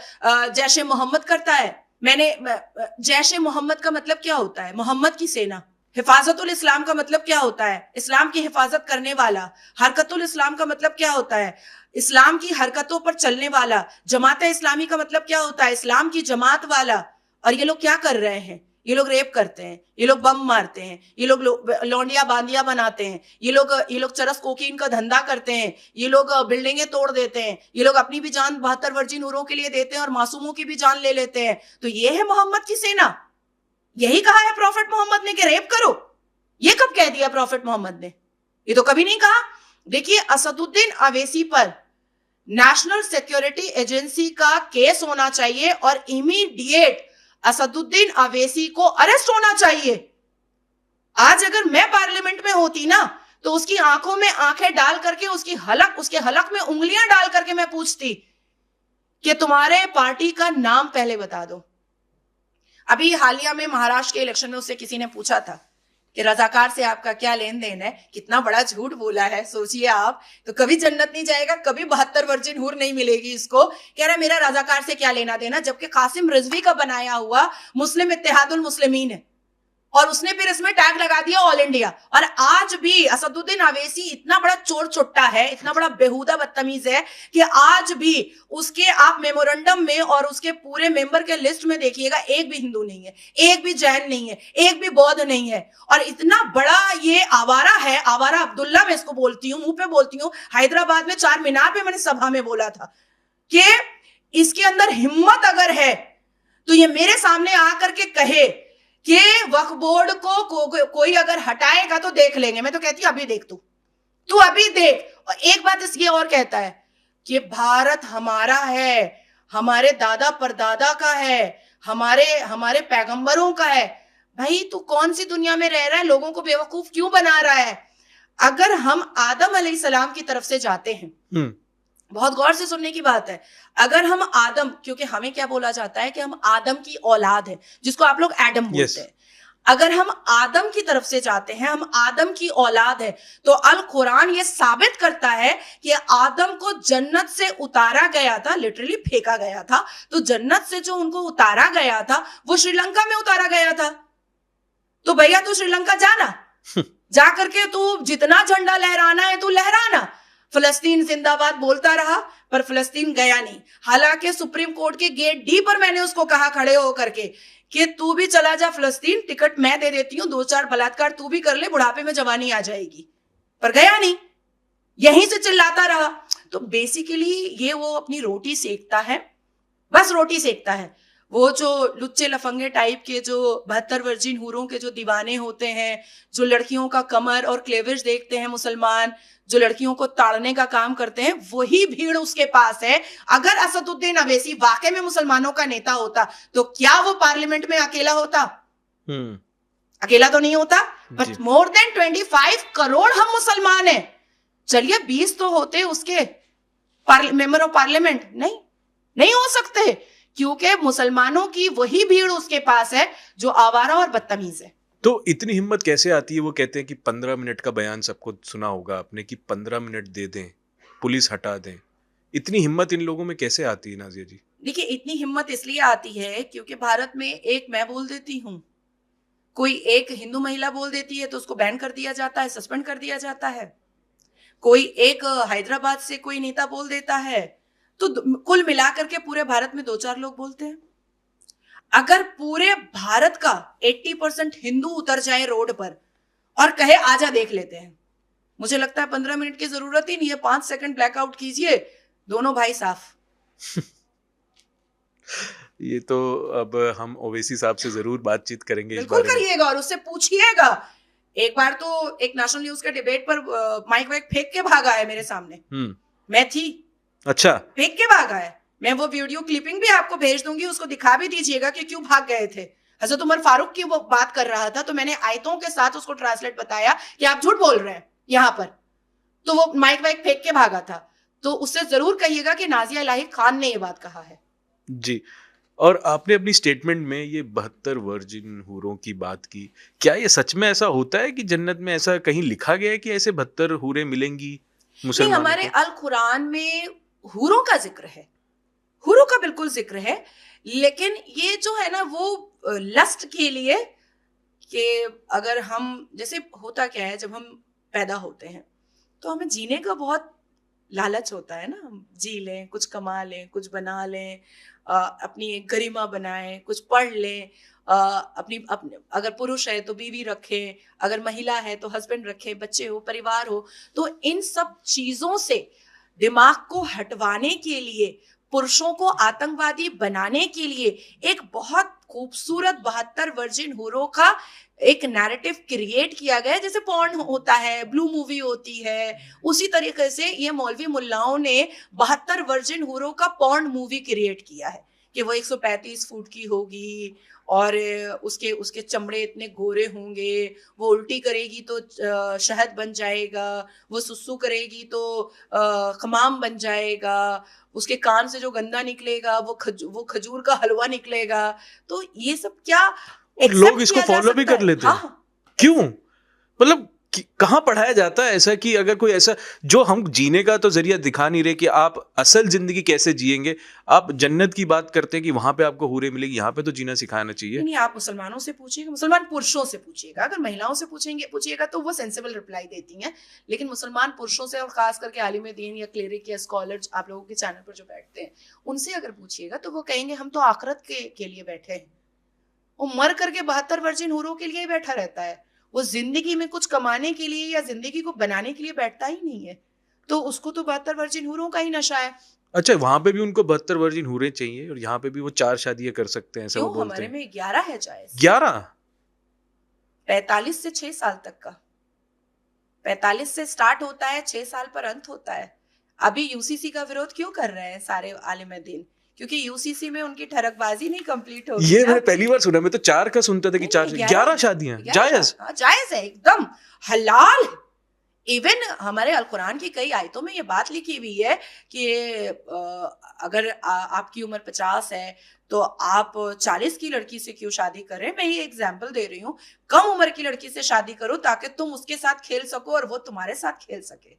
जैश मोहम्मद करता है, जैश ए मोहम्मद का मतलब क्या होता है? मोहम्मद की सेना। हिफाजतुल इस्लाम का मतलब क्या होता है? इस्लाम की हिफाजत करने वाला। हरकतुल इस्लाम का मतलब क्या होता है? इस्लाम की हरकतों पर चलने वाला। जमात इस्लामी का मतलब क्या होता है? इस्लाम की जमात वाला। और ये लोग क्या कर रहे हैं? ये लोग रेप करते हैं, ये लोग बम मारते हैं, ये लोग लौंडिया बांदिया बनाते हैं, ये लोग चरस कोकीन का धंधा करते हैं, ये लोग बिल्डिंगें तोड़ देते हैं, ये लोग अपनी भी जान 72 वर्जिन हूरों के लिए देते हैं और मासूमों की भी जान ले लेते हैं। तो ये है मोहम्मद की सेना। यही कहा है प्रॉफिट मोहम्मद ने कि रेप करो। ये कब कह दिया प्रॉफिट मोहम्मद ने? ये तो कभी नहीं कहा। देखिए, असदुद्दीन अवैसी पर नेशनल सिक्योरिटी एजेंसी का केस होना चाहिए और इमीडिएट असदुद्दीन अवैसी को अरेस्ट होना चाहिए। आज अगर मैं पार्लियामेंट में होती ना, तो उसकी आंखों में आंखें डाल करके उसके हलक में उंगलियां डाल करके मैं पूछती कि तुम्हारे पार्टी का नाम पहले बता दो। अभी हालिया में महाराष्ट्र के इलेक्शन में उससे किसी ने पूछा था कि रजाकार से आपका क्या लेन देन है? कितना बड़ा झूठ बोला है, सोचिए आप। तो कभी जन्नत नहीं जाएगा, कभी 72 वर्जिन हूर नहीं मिलेगी इसको। कह रहा है मेरा रजाकार से क्या लेना देना, जबकि कासिम रिजवी का बनाया हुआ मुस्लिम इत्तेहादुल मुस्लिमीन है और उसने फिर इसमें टैग लगा दिया ऑल इंडिया। और आज भी असदुद्दीन अवैसी इतना बड़ा चोर चुट्टा है, इतना बड़ा बेहुदा बदतमीज है कि आज भी उसके आप मेमोरेंडम में और उसके पूरे मेंबर के लिस्ट में देखिएगा, एक भी हिंदू नहीं है, एक भी जैन नहीं है, एक भी बौद्ध नहीं है। और इतना बड़ा ये आवारा है, आवारा अब्दुल्ला मैं इसको बोलती हूँ, मुंह पे बोलती हूँ। हैदराबाद में चार मीनार पे मैंने सभा में बोला था कि इसके अंदर हिम्मत अगर है तो ये मेरे सामने आकर के कहे कि वक्फ बोर्ड को कोई अगर हटाएगा तो देख लेंगे। मैं तो कहती हूं अभी देख, तू अभी देख। और एक बात इसलिए और कहता है कि भारत हमारा है, हमारे दादा परदादा का है, हमारे पैगंबरों का है। भाई तू कौन सी दुनिया में रह रहा है? लोगों को बेवकूफ क्यों बना रहा है? अगर हम आदम अलैहिस्सलाम की तरफ से जाते हैं, बहुत गौर से सुनने की बात है, अगर हम आदम, क्योंकि हमें क्या बोला जाता है कि हम आदम की औलाद है, जिसको आप लोग एडम बोलते हैं। अगर हम आदम की तरफ से जाते हैं, हम आदम की औलाद है, तो अल कुरान ये साबित करता है कि आदम को जन्नत से उतारा गया था, लिटरली फेंका गया था। तो जन्नत से जो उनको उतारा गया था वो श्रीलंका में उतारा गया था। तो भैया तू श्रीलंका जाना, जा करके तू जितना झंडा लहराना है तू लहराना। फलस्तीन जिंदाबाद बोलता रहा पर फलस्तीन गया नहीं। हालांकि सुप्रीम कोर्ट के गेट डी पर मैंने उसको कहा खड़े होकर के कि तू भी चला जा फलस्तीन, टिकट मैं दे देती हूं, 2-4 बलात्कार तू भी कर ले, बुढ़ापे में जवानी आ जाएगी। पर गया नहीं, यहीं से चिल्लाता रहा। तो बेसिकली ये वो अपनी रोटी सेकता है, बस रोटी सेकता है। वो जो लुच्चे लफंगे टाइप के जो 72 वर्जिन हूरों के जो दीवाने होते हैं, जो लड़कियों का कमर और क्लेविज देखते हैं मुसलमान, जो लड़कियों को ताड़ने का काम करते हैं, वही भीड़ उसके पास है। अगर असदुद्दीन अवैसी वाकई में मुसलमानों का नेता होता तो क्या वो पार्लियामेंट में अकेला होता? अकेला तो नहीं होता। बट मोर देन 25 करोड़ हम मुसलमान हैं। चलिए 20 तो होते उसके मेंबर ऑफ पार्लियामेंट, नहीं हो सकते, क्योंकि मुसलमानों की वही भीड़ उसके पास है जो आवारा और बदतमीज है। तो इतनी हिम्मत कैसे आती है? वो कहते हैं कि 15 मिनट का बयान सबको सुना होगा आपने कि 15 मिनट दे दें, पुलिस हटा दें। इतनी हिम्मत इन लोगों में कैसे आती है नाजिया जी? देखिए, इतनी हिम्मत इसलिए आती है क्योंकि भारत में एक मैं बोल देती हूँ, कोई एक हिंदू महिला बोल देती है तो उसको बैन कर दिया जाता है, सस्पेंड कर दिया जाता है। कोई एक हैदराबाद से कोई नेता बोल देता है तो कुल मिलाकर के पूरे भारत में 2-4 लोग बोलते हैं। अगर पूरे भारत का 80% हिंदू उतर जाए रोड पर और कहे आजा देख लेते हैं, मुझे लगता है 15 मिनट की जरूरत ही नहीं है, 5 सेकंड ब्लैकआउट कीजिए, दोनों भाई साफ। ये तो अब हम ओवैसी साहब से जरूर बातचीत करेंगे, बिल्कुल करिएगा और उससे पूछिएगा। एक बार तो एक नेशनल न्यूज के डिबेट पर माइक वाइक फेंक के भागा है मेरे सामने, मैं थी, अच्छा, फेंक के भागा है। मैं वो वीडियो क्लिपिंग भी आपको भेज दूंगी, उसको दिखा भी दीजिएगा कि क्यों भाग गए थे। हजरत उमर फारूक की वो बात कर रहा था तो मैंने आयतों के साथ उसको ट्रांसलेट बताया कि आप झूठ बोल रहे हैं यहाँ पर, तो वो माइक वाइक फेंक के भागा था। तो उससे जरूर कहिएगा कि नाजिया इलाही खान ने ये बात कहा है जी। और आपने अपनी स्टेटमेंट में ये 72 वर्जिन हूरों की बात की, क्या ये सच में ऐसा होता है कि जन्नत में ऐसा कहीं लिखा गया है कि ऐसे 72 हूरें मिलेंगी मुसलमानों को? हमारे अल कुरान में हूरों का जिक्र है, हुरों का बिल्कुल जिक्र है, लेकिन ये जो है ना वो लस्ट के लिए, कि अगर हम, जैसे होता क्या है जब हम पैदा होते हैं तो हमें जीने का बहुत लालच होता है ना, हम जी लें, कुछ कमा लें, कुछ बना लें, अपनी एक गरिमा बनाएं, कुछ पढ़ लें, अपने अगर पुरुष है तो बीवी रखें, अगर महिला है तो हस्बैंड रखें, बच्चे हो, परिवार हो। तो इन सब चीजों से दिमाग को हटवाने के लिए, पुरुषों को आतंकवादी बनाने के लिए एक बहुत खूबसूरत 72 वर्जिन हुरों का एक नैरेटिव क्रिएट किया गया है। जैसे पॉर्न होता है, ब्लू मूवी होती है, उसी तरीके से ये मौलवी मुल्लाओं ने 72 वर्जिन हुरों का पॉर्न मूवी क्रिएट किया है कि वो 135 फुट की होगी और उसके उसके चमड़े इतने गोरे होंगे, वो उल्टी करेगी तो शहद बन जाएगा, वो सुसु करेगी तो खमाम बन जाएगा, उसके कान से जो गंदा निकलेगा वो खजूर का हलवा निकलेगा। तो ये सब क्या और लोग इसको फॉलो भी कर लेते हैं। हाँ, क्यों? मतलब कहाँ पढ़ाया जाता है ऐसा कि अगर कोई ऐसा, जो हम जीने का तो जरिया दिखा नहीं रहे कि आप असल जिंदगी कैसे जिएंगे। आप जन्नत की बात करते हैं कि वहां पे आपको हूरें मिलेगी, यहाँ पे तो जीना सिखाना चाहिए। नहीं, आप मुसलमानों से पूछिएगा, मुसलमान पुरुषों से पूछिएगा, अगर महिलाओं से पूछिएगा तो वो सेंसिबल रिप्लाई देती हैं, लेकिन मुसलमान पुरुषों से, और खास करके आलिम दीन या क्लेरिक या स्कॉलर आप लोगों के चैनल पर जो बैठते हैं, उनसे अगर पूछिएगा तो वो कहेंगे हम तो आखिरत के लिए बैठे हैं। वो मर करके 72 वर्जिन हूरों के लिए ही बैठा रहता है, वो जिंदगी में कुछ कमाने के लिए या जिंदगी को बनाने के लिए बैठता ही नहीं है। तो उसको तो 72 वर्जिन हूरों का ही नशा है। अच्छा, वहां पे भी उनको 72 वर्जिन हूरें चाहिए और यहाँ पे भी वो 4 शादियां कर सकते हैं, ऐसा वो क्यों? बोलते हमारे हैं। में 11 है जायज। 11? 45 से 6 साल तक का, 45 से स्टार्ट होता है, 6 साल पर अंत होता है। अभी यूसीसी का विरोध क्यों कर रहे हैं सारे आलिम दीन? क्योंकि यूसीसी में उनकी ठरकबाजी नहीं कंप्लीट होगी। ये मैंने पहली बार सुना, मैं तो 4 का सुनता था कि 4 11 शादियां जायज। जायज है, एकदम हलाल। इवन हमारे अल कुरान की कई आयतों में ये बात लिखी हुई है कि अगर आपकी उम्र 50 है तो आप 40 की लड़की से क्यों शादी करें। मैं ये एग्जाम्पल दे रही हूँ, कम उम्र की लड़की से शादी करो ताकि तुम उसके साथ खेल सको और वो तुम्हारे साथ खेल सके।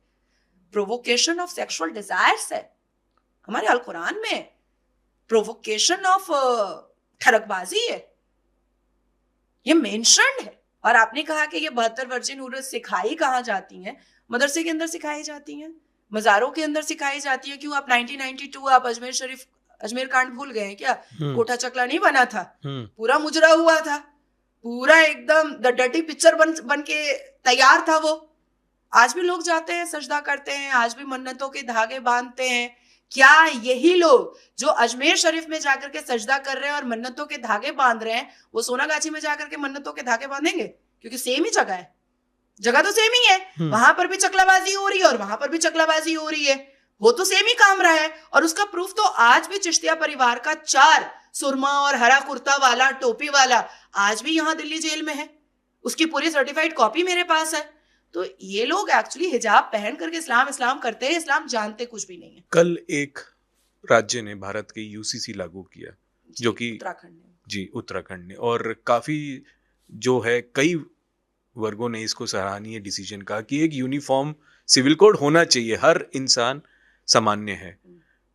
प्रोवोकेशन ऑफ सेक्सुअल डिजायर्स है हमारे अल कुरान में, प्रोवोकेशन ऑफ ठरकबाजी है, ये मेंशन्ड है। और आपने कहा कि ये 72 वर्जिन हूरें सिखाई कहाँ जाती हैं? मदरसे के अंदर सिखाई जाती हैं, मज़ारों के अंदर सिखाई जाती है। क्यों आप 1992 आप अजमेर शरीफ, अजमेर कांड भूल गए हैं क्या? कोठा चकला नहीं बना था, पूरा मुजरा हुआ था, पूरा एकदम द डर्टी पिक्चर बन के तैयार था वो। आज भी लोग जाते हैं, सजदा करते हैं, आज भी मन्नतों के धागे बांधते हैं। क्या यही लोग जो अजमेर शरीफ में जाकर के सजदा कर रहे हैं और मन्नतों के धागे बांध रहे हैं, वो सोनागाछी में जाकर के मन्नतों के धागे बांधेंगे? क्योंकि सेम ही जगह है, जगह तो सेम ही है, वहां पर भी चकलाबाजी हो रही है और वहां पर भी चकलाबाजी हो रही है, वो तो सेम ही काम रहा है। और उसका प्रूफ तो आज भी चिश्तिया परिवार का 4 सुरमा और हरा कुर्ता वाला, टोपी वाला आज भी यहाँ दिल्ली जेल में है, उसकी पूरी सर्टिफाइड कॉपी मेरे पास है। तो ये लोग एक्चुअली हिजाब पहन करके इस्लाम करते हैं, इस्लाम जानते कुछ भी नहीं है। कल एक राज्य ने भारत के यूसीसी लागू किया, जो कि उत्तराखंड ने, जी उत्तराखंड ने, और काफी जो है कई वर्गों ने इसको सराहनीय डिसीजन कहा कि एक यूनिफॉर्म सिविल कोड होना चाहिए, हर इंसान सामान्य है।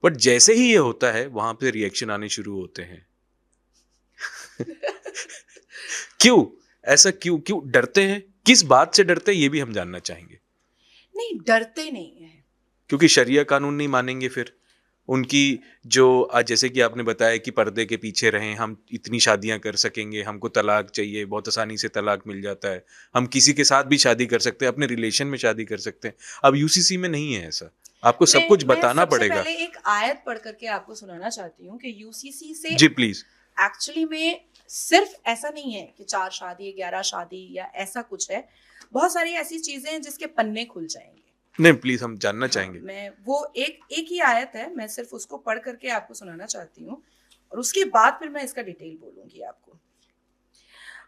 बट जैसे ही ये होता है वहां पे रिएक्शन आने शुरू होते हैं। क्यों ऐसा? क्यों डरते हैं? किस बात से डरते हैं ये भी हम जानना चाहेंगे। नहीं, डरते नहीं है, क्योंकि शरिया कानून नहीं मानेंगे फिर उनकी, जो आज जैसे कि आपने बताया कि पर्दे के पीछे रहें, हम इतनी शादियां कर सकेंगे, हमको तलाक चाहिए, बहुत आसानी से तलाक मिल जाता है, हम किसी के साथ भी शादी कर सकते हैं, अपने रिलेशन में शादी कर सकते हैं। अब यूसीसी में नहीं है ऐसा, आपको सब कुछ बताना पड़ेगा। पहले एक आयत पढ़ करके आपको सुनाना चाहती हूँ कि यूसीसी से जी प्लीज। एक्चुअली में सिर्फ ऐसा नहीं है कि 4 शादी 11 शादी या ऐसा कुछ है, बहुत सारी ऐसी चीजें हैं जिसके पन्ने खुल जाएंगे। नहीं प्लीज, हम जानना चाहेंगे। मैं वो एक ही आयत है, मैं सिर्फ उसको पढ़ करके आपको सुनाना चाहती हूँ और उसके बाद फिर मैं इसका डिटेल बोलूंगी आपको।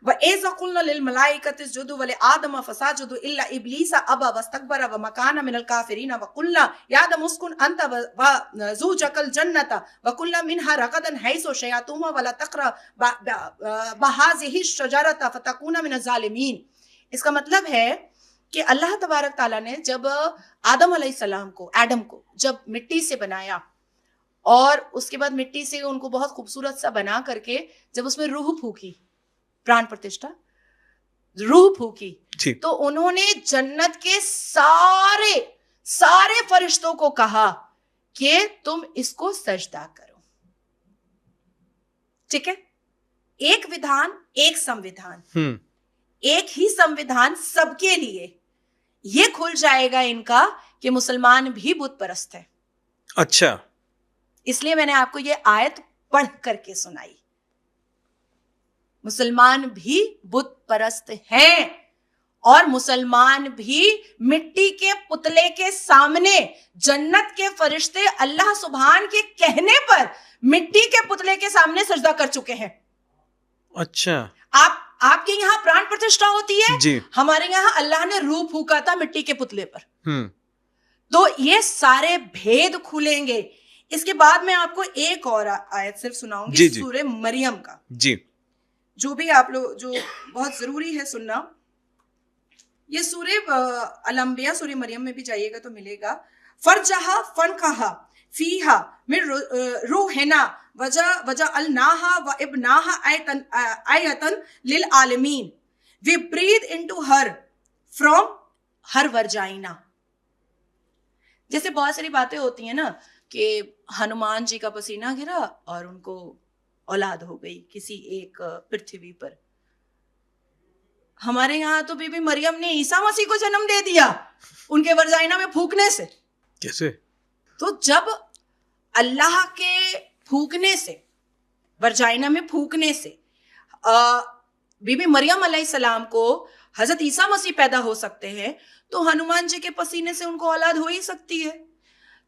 वइज़ क़ुल्ना लिल मलाइकति इसजुदू व लिआदम फसजदू इल्ला इब्लीस अबा वस्तकबरा व मकाना मिनल काफिरीन व क़ुल्ना या आदम उस्कुन अंत व ज़ूजकल जन्नत व कुल्ला मिनहा रगदन हैसु शयातुमा व ला तक़रा बहाज़िहि शजरत फतकूना मिनज़ ज़ालिमीन। इसका मतलब है कि अल्लाह तबारक ताला ने जब आदम अलैहिस्सलाम को, एडम को जब मिट्टी से बनाया और उसके बाद मिट्टी से उनको बहुत खूबसूरत सा बना करके जब उसमें रूह फूकी, प्राण प्रतिष्ठा, रूह फूकी, तो उन्होंने जन्नत के सारे फरिश्तों को कहा कि तुम इसको सजदा करो। ठीक है, एक विधान, एक संविधान, एक ही संविधान सबके लिए। ये खुल जाएगा इनका कि मुसलमान भी बुत परस्त है। अच्छा, इसलिए मैंने आपको ये आयत पढ़ करके सुनाई। मुसलमान भी बुत परस्त हैं और मुसलमान भी मिट्टी के पुतले के सामने जन्नत के फरिश्ते अल्लाह सुभान के कहने पर मिट्टी के पुतले के सामने सजदा कर चुके हैं। अच्छा, आपके यहाँ प्राण प्रतिष्ठा होती है जी। हमारे यहाँ अल्लाह ने रूह फूका था मिट्टी के पुतले पर। तो ये सारे भेद खुलेंगे। इसके बाद मैं आपको एक और आयत सिर्फ सुनाऊंगी सूरे मरियम का, जी, जो भी आप लोग, जो बहुत जरूरी है सुनना। ये सूरे अल-अंबिया, सूरे मरियम में भी जाइएगा तो मिलेगा। फरजहा फनकहा फीहा मिन रूहना वजअलनाहा व इब्नाहा आयतन लिल आलमीन, we breathe into her from her vagina. जैसे बहुत सारी बातें होती हैं ना कि हनुमान जी का पसीना गिरा और उनको औलाद हो गई किसी एक पृथ्वी पर। हमारे यहाँ तो बीबी मरियम ने ईसा मसीह को जन्म दे दिया उनके वर्जाइना में फूकने से। कैसे? तो जब अल्लाह के फूकने से, वर्जाइना में फूकने से बीबी मरियम अलैहिस्सलाम को हजरत ईसा मसीह पैदा हो सकते हैं, तो हनुमान जी के पसीने से उनको औलाद हो ही सकती है।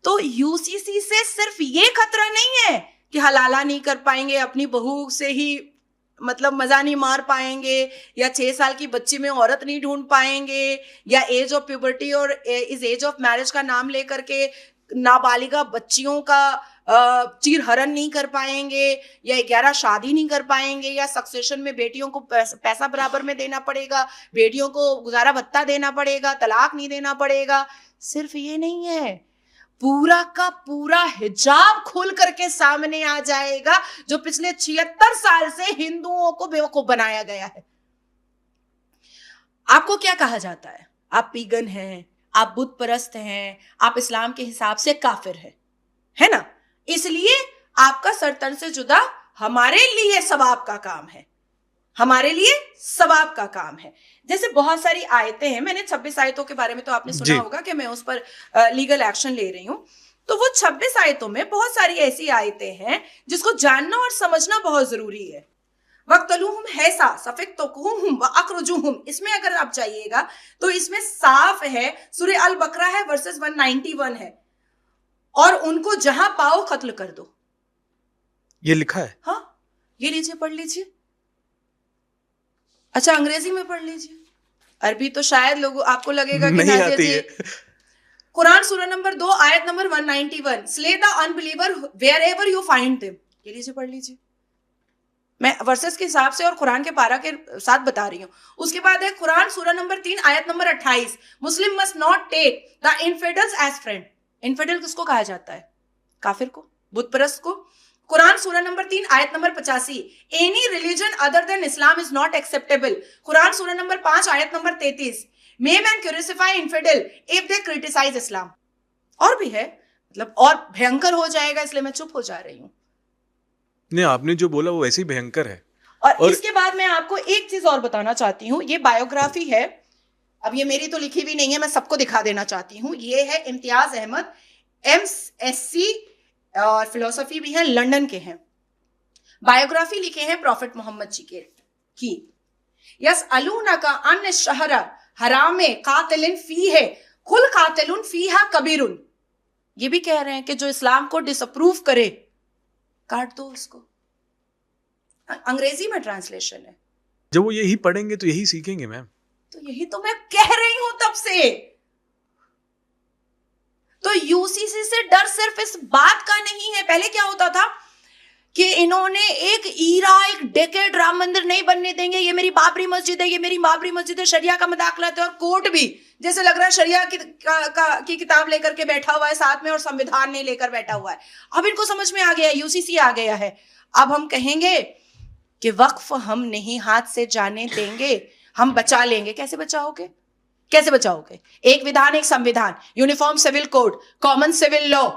तो यूसीसी से सिर्फ ये खतरा नहीं है कि हलाला नहीं कर पाएंगे, अपनी बहू से ही मतलब मजा नहीं मार पाएंगे, या 6 साल की बच्ची में औरत नहीं ढूंढ पाएंगे, या एज ऑफ प्यूबर्टी और इस एज ऑफ मैरिज का नाम लेकर के नाबालिगा बच्चियों का चीरहरण नहीं कर पाएंगे, या 11 शादी नहीं कर पाएंगे, या सक्सेशन में बेटियों को पैसा बराबर में देना पड़ेगा, बेटियों को गुजारा भत्ता देना पड़ेगा, तलाक नहीं देना पड़ेगा। सिर्फ ये नहीं है, पूरा का पूरा हिजाब खोल करके सामने आ जाएगा जो पिछले 76 साल से हिंदुओं को बेवकूफ बनाया गया है। आपको क्या कहा जाता है? आप पीगन हैं, आप बुत परस्त हैं, आप इस्लाम के हिसाब से काफिर हैं, है ना? इसलिए आपका सर तन से जुदा हमारे लिए सवाब का काम है, हमारे लिए सवाब का काम है। जैसे बहुत सारी आयतें हैं, मैंने 26 आयतों के बारे में तो आपने सुना होगा कि मैं उस पर लीगल एक्शन ले रही हूं। तो वो 26 आयतों में बहुत सारी ऐसी आयतें हैं जिसको जानना और समझना बहुत जरूरी है। वक्तलूहुम हैसा सफिक्तुहुम व अखरुजुहुम, इसमें अगर आप जाइएगा तो इसमें साफ है, सूरह अल बकरा है वर्सेस 191 है, और उनको जहां पाओ कत्ल कर दो, ये लिखा है। हाँ, ये लीजिए, पढ़ लीजिए। अच्छा, अंग्रेजी में पढ़ लीजिए, अरबी तो शायद लोगों आपको लगेगा कि नहीं आती है। कुरान सूरा नंबर 2 आयत number 191, slay the unbeliever wherever you find them. ये लीजिए, पढ़ लीजिए। मैं वर्सेस के हिसाब से और कुरान के पारा के साथ बता रही हूँ। उसके बाद है कुरान सूरा नंबर 3 आयत number 28, Muslim must not take the infidels as friend. Infidel किसको कहा जाता है? काफिर को, बुत परस्त को। कुरान सूरा नंबर 3 आयत number 85, any religion other than Islam is not acceptable. कुरान सूरा नंबर 5 आयत number 33, may man crucify infidel if they criticise Islam. और भी है, मतलब और भयंकर हो जाएगा, इसलिए मैं चुप हो जा रही हूँ। नहीं, आपने जो बोला वो वैसे ही भयंकर है। और इसके बाद मैं आपको एक चीज और बताना चाहती हूँ। ये बायोग्राफी है, अब ये मेरी तो लिखी हुई नहीं है, मैं सबको दिखा देना चाहती हूँ। ये है इम्तियाज अहमद, MSc और फिलोसफी भी है, लंदन के हैं। बायोग्राफी लिखे हैं प्रॉफिट मोहम्मद जी के की। यस अलूना का अन शहरा हरामे कातिलिन फी है खुल कातिलुन फीहा कबीरुन। ये भी कह रहे हैं कि जो इस्लाम को डिसअप्रूव करे काट दो उसको। अंग्रेजी में ट्रांसलेशन है। जब वो यही पढ़ेंगे तो यही सीखेंगे मैम। तो यही तो मैं कह रही हूं तब से। तो यूसीसी से डर सिर्फ इस बात का नहीं है। पहले क्या होता था कि इन्होंने एक ईरा, एक डेकेड राम मंदिर नहीं बनने देंगे, ये मेरी बाबरी मस्जिद है, ये मेरी बाबरी मस्जिद है, शरिया का मजाक लाते हैं। और कोर्ट भी जैसे लग रहा है शरिया की किताब लेकर के बैठा हुआ है साथ में, और संविधान नहीं लेकर बैठा हुआ है। अब इनको समझ में आ गया, यूसीसी आ गया है। अब हम कहेंगे कि वक्फ हम नहीं हाथ से जाने देंगे, हम बचा लेंगे। कैसे बचाओगे? कैसे बचाओगे? एक विधान, एक संविधान, uniform civil code, common civil law.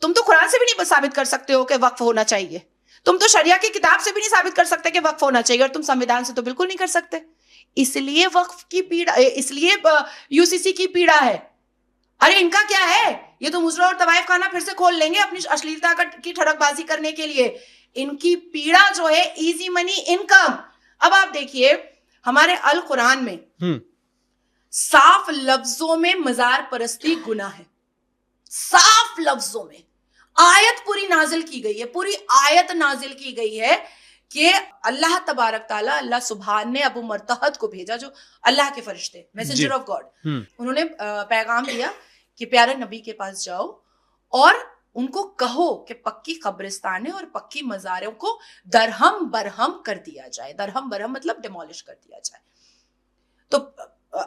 तुम तो कुरान से भी नहीं साबित कर सकते हो कि वक्फ होना चाहिए। तुम तो शरिया की किताब से भी नहीं साबित कर सकते कि वक्फ होना चाहिए, और तुम संविधान से तो बिल्कुल नहीं कर सकते। इसलिए वक्फ की पीड़ा, इसलिए यूसीसी की पीड़ा है। अरे इनका क्या है, ये तो मुजरा और तवाइफ खाना फिर से खोल लेंगे अपनी अश्लीलता की ठड़कबाजी करने के लिए। इनकी पीड़ा जो है इजी मनी इनकम। अब आप देखिए हमारे अल कुरान में साफ लफ्जों में मजार परस्ती गुनाह है, साफ लफ्जों में। आयत पूरी नाजिल की गई है, पूरी आयत नाजिल की गई है कि अल्लाह तबारक ताला, अल्लाह सुभान ने अबू मरतहद को भेजा, जो अल्लाह के फरिश्ते, मैसेंजर ऑफ गॉड। उन्होंने पैगाम दिया कि प्यारे नबी के पास जाओ और उनको कहो कि पक्की कब्रिस्तान है और पक्की मज़ारों को दरहम बरहम कर दिया जाए। दरहम बरहम मतलब डिमोलिश कर दिया जाए। तो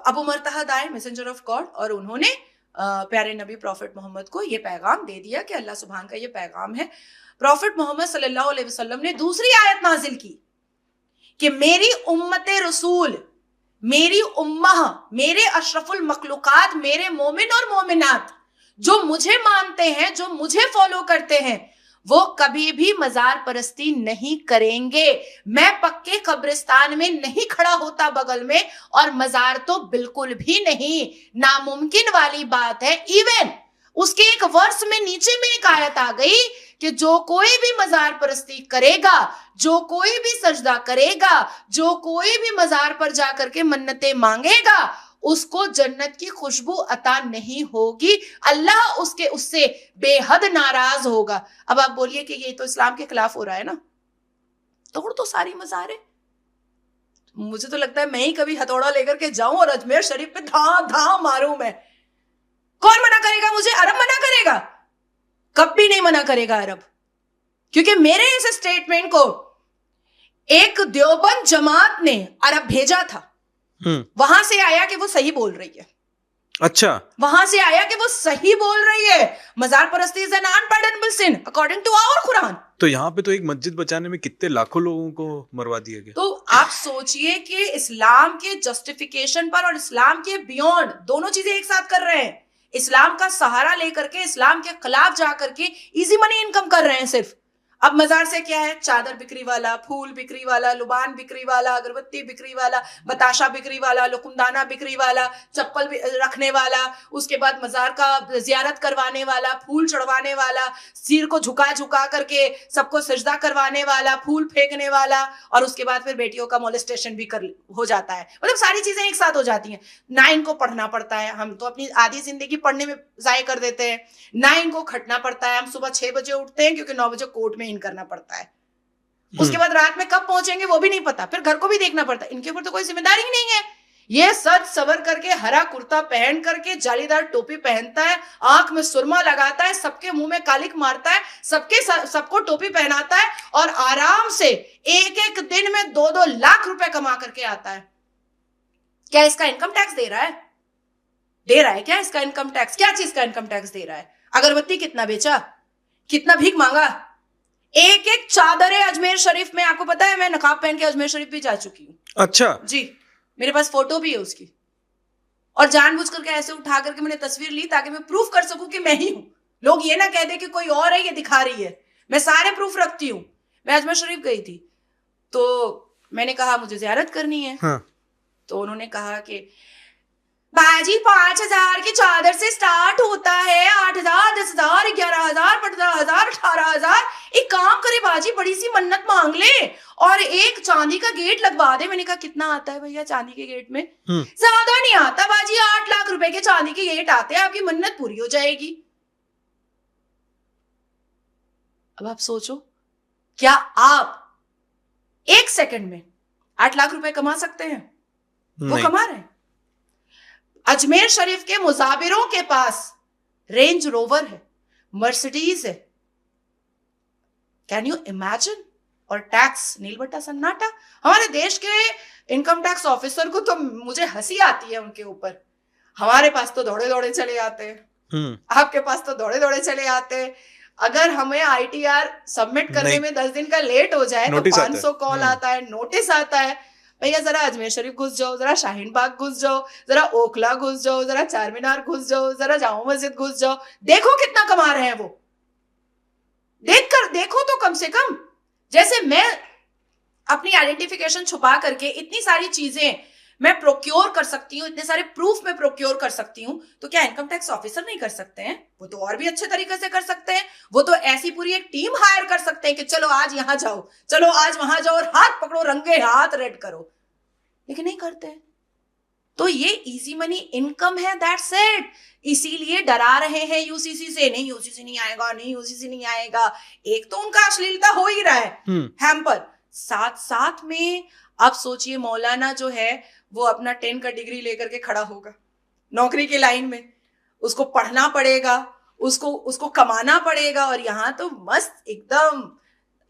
अबू मरतहद आए, मैसेंजर ऑफ गॉड, और उन्होंने प्यारे नबी प्रॉफिट मोहम्मद को ये पैगाम दे दिया कि अल्लाह सुभान का ये पैगाम है। प्रॉफिट मोहम्मद सल्लल्लाहु अलैहि वसल्लम ने दूसरी आयत नाजिल की कि मेरी उम्मते रसूल, मेरी उम्मह, मेरे अशरफुल मखलूकात, मेरे मोमिन और मोमिनात जो मुझे मानते हैं, जो मुझे फॉलो करते हैं, वो कभी भी मजार परस्ती नहीं करेंगे। मैं पक्के कब्रिस्तान में नहीं खड़ा होता बगल में, और मजार तो बिल्कुल भी नहीं, नामुमकिन वाली बात है। इवन उसके एक वर्ष में नीचे में एक आयत आ गई कि जो कोई भी मजार परस्ती करेगा, जो कोई भी सजदा करेगा, जो कोई भी मजार पर जाकर के मन्नतें मांगेगा, उसको जन्नत की खुशबू अता नहीं होगी, अल्लाह उससे बेहद नाराज होगा। अब आप बोलिए कि ये तो इस्लाम के खिलाफ हो रहा है ना, तोड़ तो सारी मज़ारें। मुझे तो लगता है मैं ही कभी हथौड़ा लेकर के जाऊं और अजमेर शरीफ पे धाम धाम मारूं मैं। कौन मना करेगा मुझे? अरब मना करेगा? कभी नहीं मना करेगा अरब, क्योंकि मेरे इस स्टेटमेंट को एक देवबंद जमात ने अरब भेजा था। वहां से आया कि वो सही बोल रही है। अच्छा, वहां से आया कि वो सही बोल रही है। Mazar parasti is an unpardonable sin according to our Quran. तो यहाँ पे तो एक मस्जिद बचाने में कितने लाखों लोगों को मरवा दिया गया। तो आप सोचिए कि इस्लाम के जस्टिफिकेशन पर और इस्लाम के बियॉन्ड दोनों चीजें एक साथ कर रहे हैं। इस्लाम का सहारा लेकर के इस्लाम के खिलाफ जाकर के इजी मनी इनकम कर रहे हैं सिर्फ। अब मजार से क्या है? चादर बिक्री वाला, फूल बिक्री वाला, लुबान बिक्री वाला, अगरबत्ती बिक्री वाला, बताशा बिक्री वाला, लुकुमदाना बिक्री वाला, चप्पल रखने वाला, उसके बाद मजार का जियारत करवाने वाला, फूल चढ़वाने वाला, सिर को झुका झुका करके सबको सजदा करवाने वाला, फूल फेंकने वाला, और उसके बाद फिर बेटियों का मोलेस्टेशन भी हो जाता है। मतलब सारी चीजें एक साथ हो जाती हैं। ना इनको पढ़ना पड़ता है, हम तो अपनी आधी जिंदगी पढ़ने में जाया कर देते हैं। ना इनको खटना पड़ता है, हम सुबह 6 बजे उठते हैं क्योंकि 9 बजे कोर्ट में करना पड़ता है। उसके बाद रात में कब पहुंचेंगे वो भी नहीं पता, फिर घर को भी देखना पड़ता है। इनके ऊपर तो कोई जिम्मेदारी नहीं है। ये सज सवर करके हरा कुर्ता पहन करके जालीदार टोपी पहनता है, आंख में सुरमा लगाता है, सबके मुंह में कालिक मारता है, सबको टोपी पहनाता है, और आराम से एक एक दिन में 2-2 लाख रुपए कमा करके आता है। क्या इसका इनकम टैक्स दे रहा है? दे रहा है क्या इसका इनकम टैक्स? क्या चीज का इनकम टैक्स दे रहा है? अगरबत्ती कितना बेचा, कितना भीख मांगा, एक एक चादर है अजमेर शरीफ में। आपको पता है मैं नकाब पहन के अजमेर शरीफ भी जा चुकी हूँ। अच्छा जी, मेरे पास फोटो भी है उसकी, और जानबूझ करके ऐसे उठा करके मैंने तस्वीर ली ताकि मैं प्रूफ कर सकूं कि मैं ही हूं। लोग ये ना कह दे कि कोई और है ये दिखा रही है। मैं सारे प्रूफ रखती हूँ। मैं अजमेर शरीफ गई थी तो मैंने कहा मुझे जियारत करनी है। हाँ। तो उन्होंने कहा कि बाजी 5,000 की चादर से स्टार्ट होता है, 8,000, 10,000, 11,000, 15,000, 18,000। एक काम करे बाजी, बड़ी सी मन्नत मांग ले और एक चांदी का गेट लगवा दे। मैंने कहा कितना आता है भैया चांदी के गेट में? ज्यादा नहीं आता बाजी, 8 लाख रुपए के चांदी के गेट आते हैं, आपकी मन्नत पूरी हो जाएगी। अब आप सोचो, क्या आप 1 सेकंड में 8 लाख रुपए कमा सकते हैं? वो कमा रहे हैं। अजमेर शरीफ के मुजाबिरों के पास रेंज रोवर है, मर्सिडीज है, कैन यू इमेजिन? और टैक्स नील बट्टा सन्नाटा। हमारे देश के इनकम टैक्स ऑफिसर को तो मुझे हंसी आती है उनके ऊपर। हमारे पास तो दौड़े दौड़े चले आते हैं, आपके पास तो दौड़े दौड़े चले आते हैं। अगर हमें ITR सबमिट करने में 10 दिन का लेट हो जाए तो 500 कॉल आता है, नोटिस आता है। भैया जरा अजमेर शरीफ घुस जाओ, जरा शाहीन बाग घुस जाओ, जरा ओखला घुस जाओ, जरा चार मीनार घुस जाओ, जरा जामा मस्जिद घुस जाओ, देखो कितना कमा रहे हैं वो। देखो तो कम से कम। जैसे मैं अपनी आइडेंटिफिकेशन छुपा करके इतनी सारी चीजें मैं प्रोक्योर कर सकती हूँ, इतने सारे प्रूफ मैं प्रोक्योर कर सकती हूँ, तो क्या इनकम टैक्स ऑफिसर नहीं कर सकते हैं? वो तो और भी अच्छे तरीके से कर सकते हैं। वो तो ऐसी पूरी एक टीम हायर कर सकते हैं कि चलो आज यहां जाओ, चलो आज वहां जाओ, और हाथ पकड़ो, रंगे हाथ रेड करो, लेकिन नहीं करते। तो ये इजी मनी इनकम है, दैट्स इट। इसीलिए डरा रहे हैं यूसीसी से, नहीं यूसीसी नहीं आएगा, नहीं यूसीसी नहीं आएगा। एक तो उनका अश्लीलता हो ही रहा है हैम्पर, साथ साथ में अब सोचिए मौलाना जो है वो अपना 10 का डिग्री लेकर के खड़ा होगा नौकरी की लाइन में, उसको पढ़ना पड़ेगा, उसको कमाना पड़ेगा, और यहाँ तो मस्त एकदम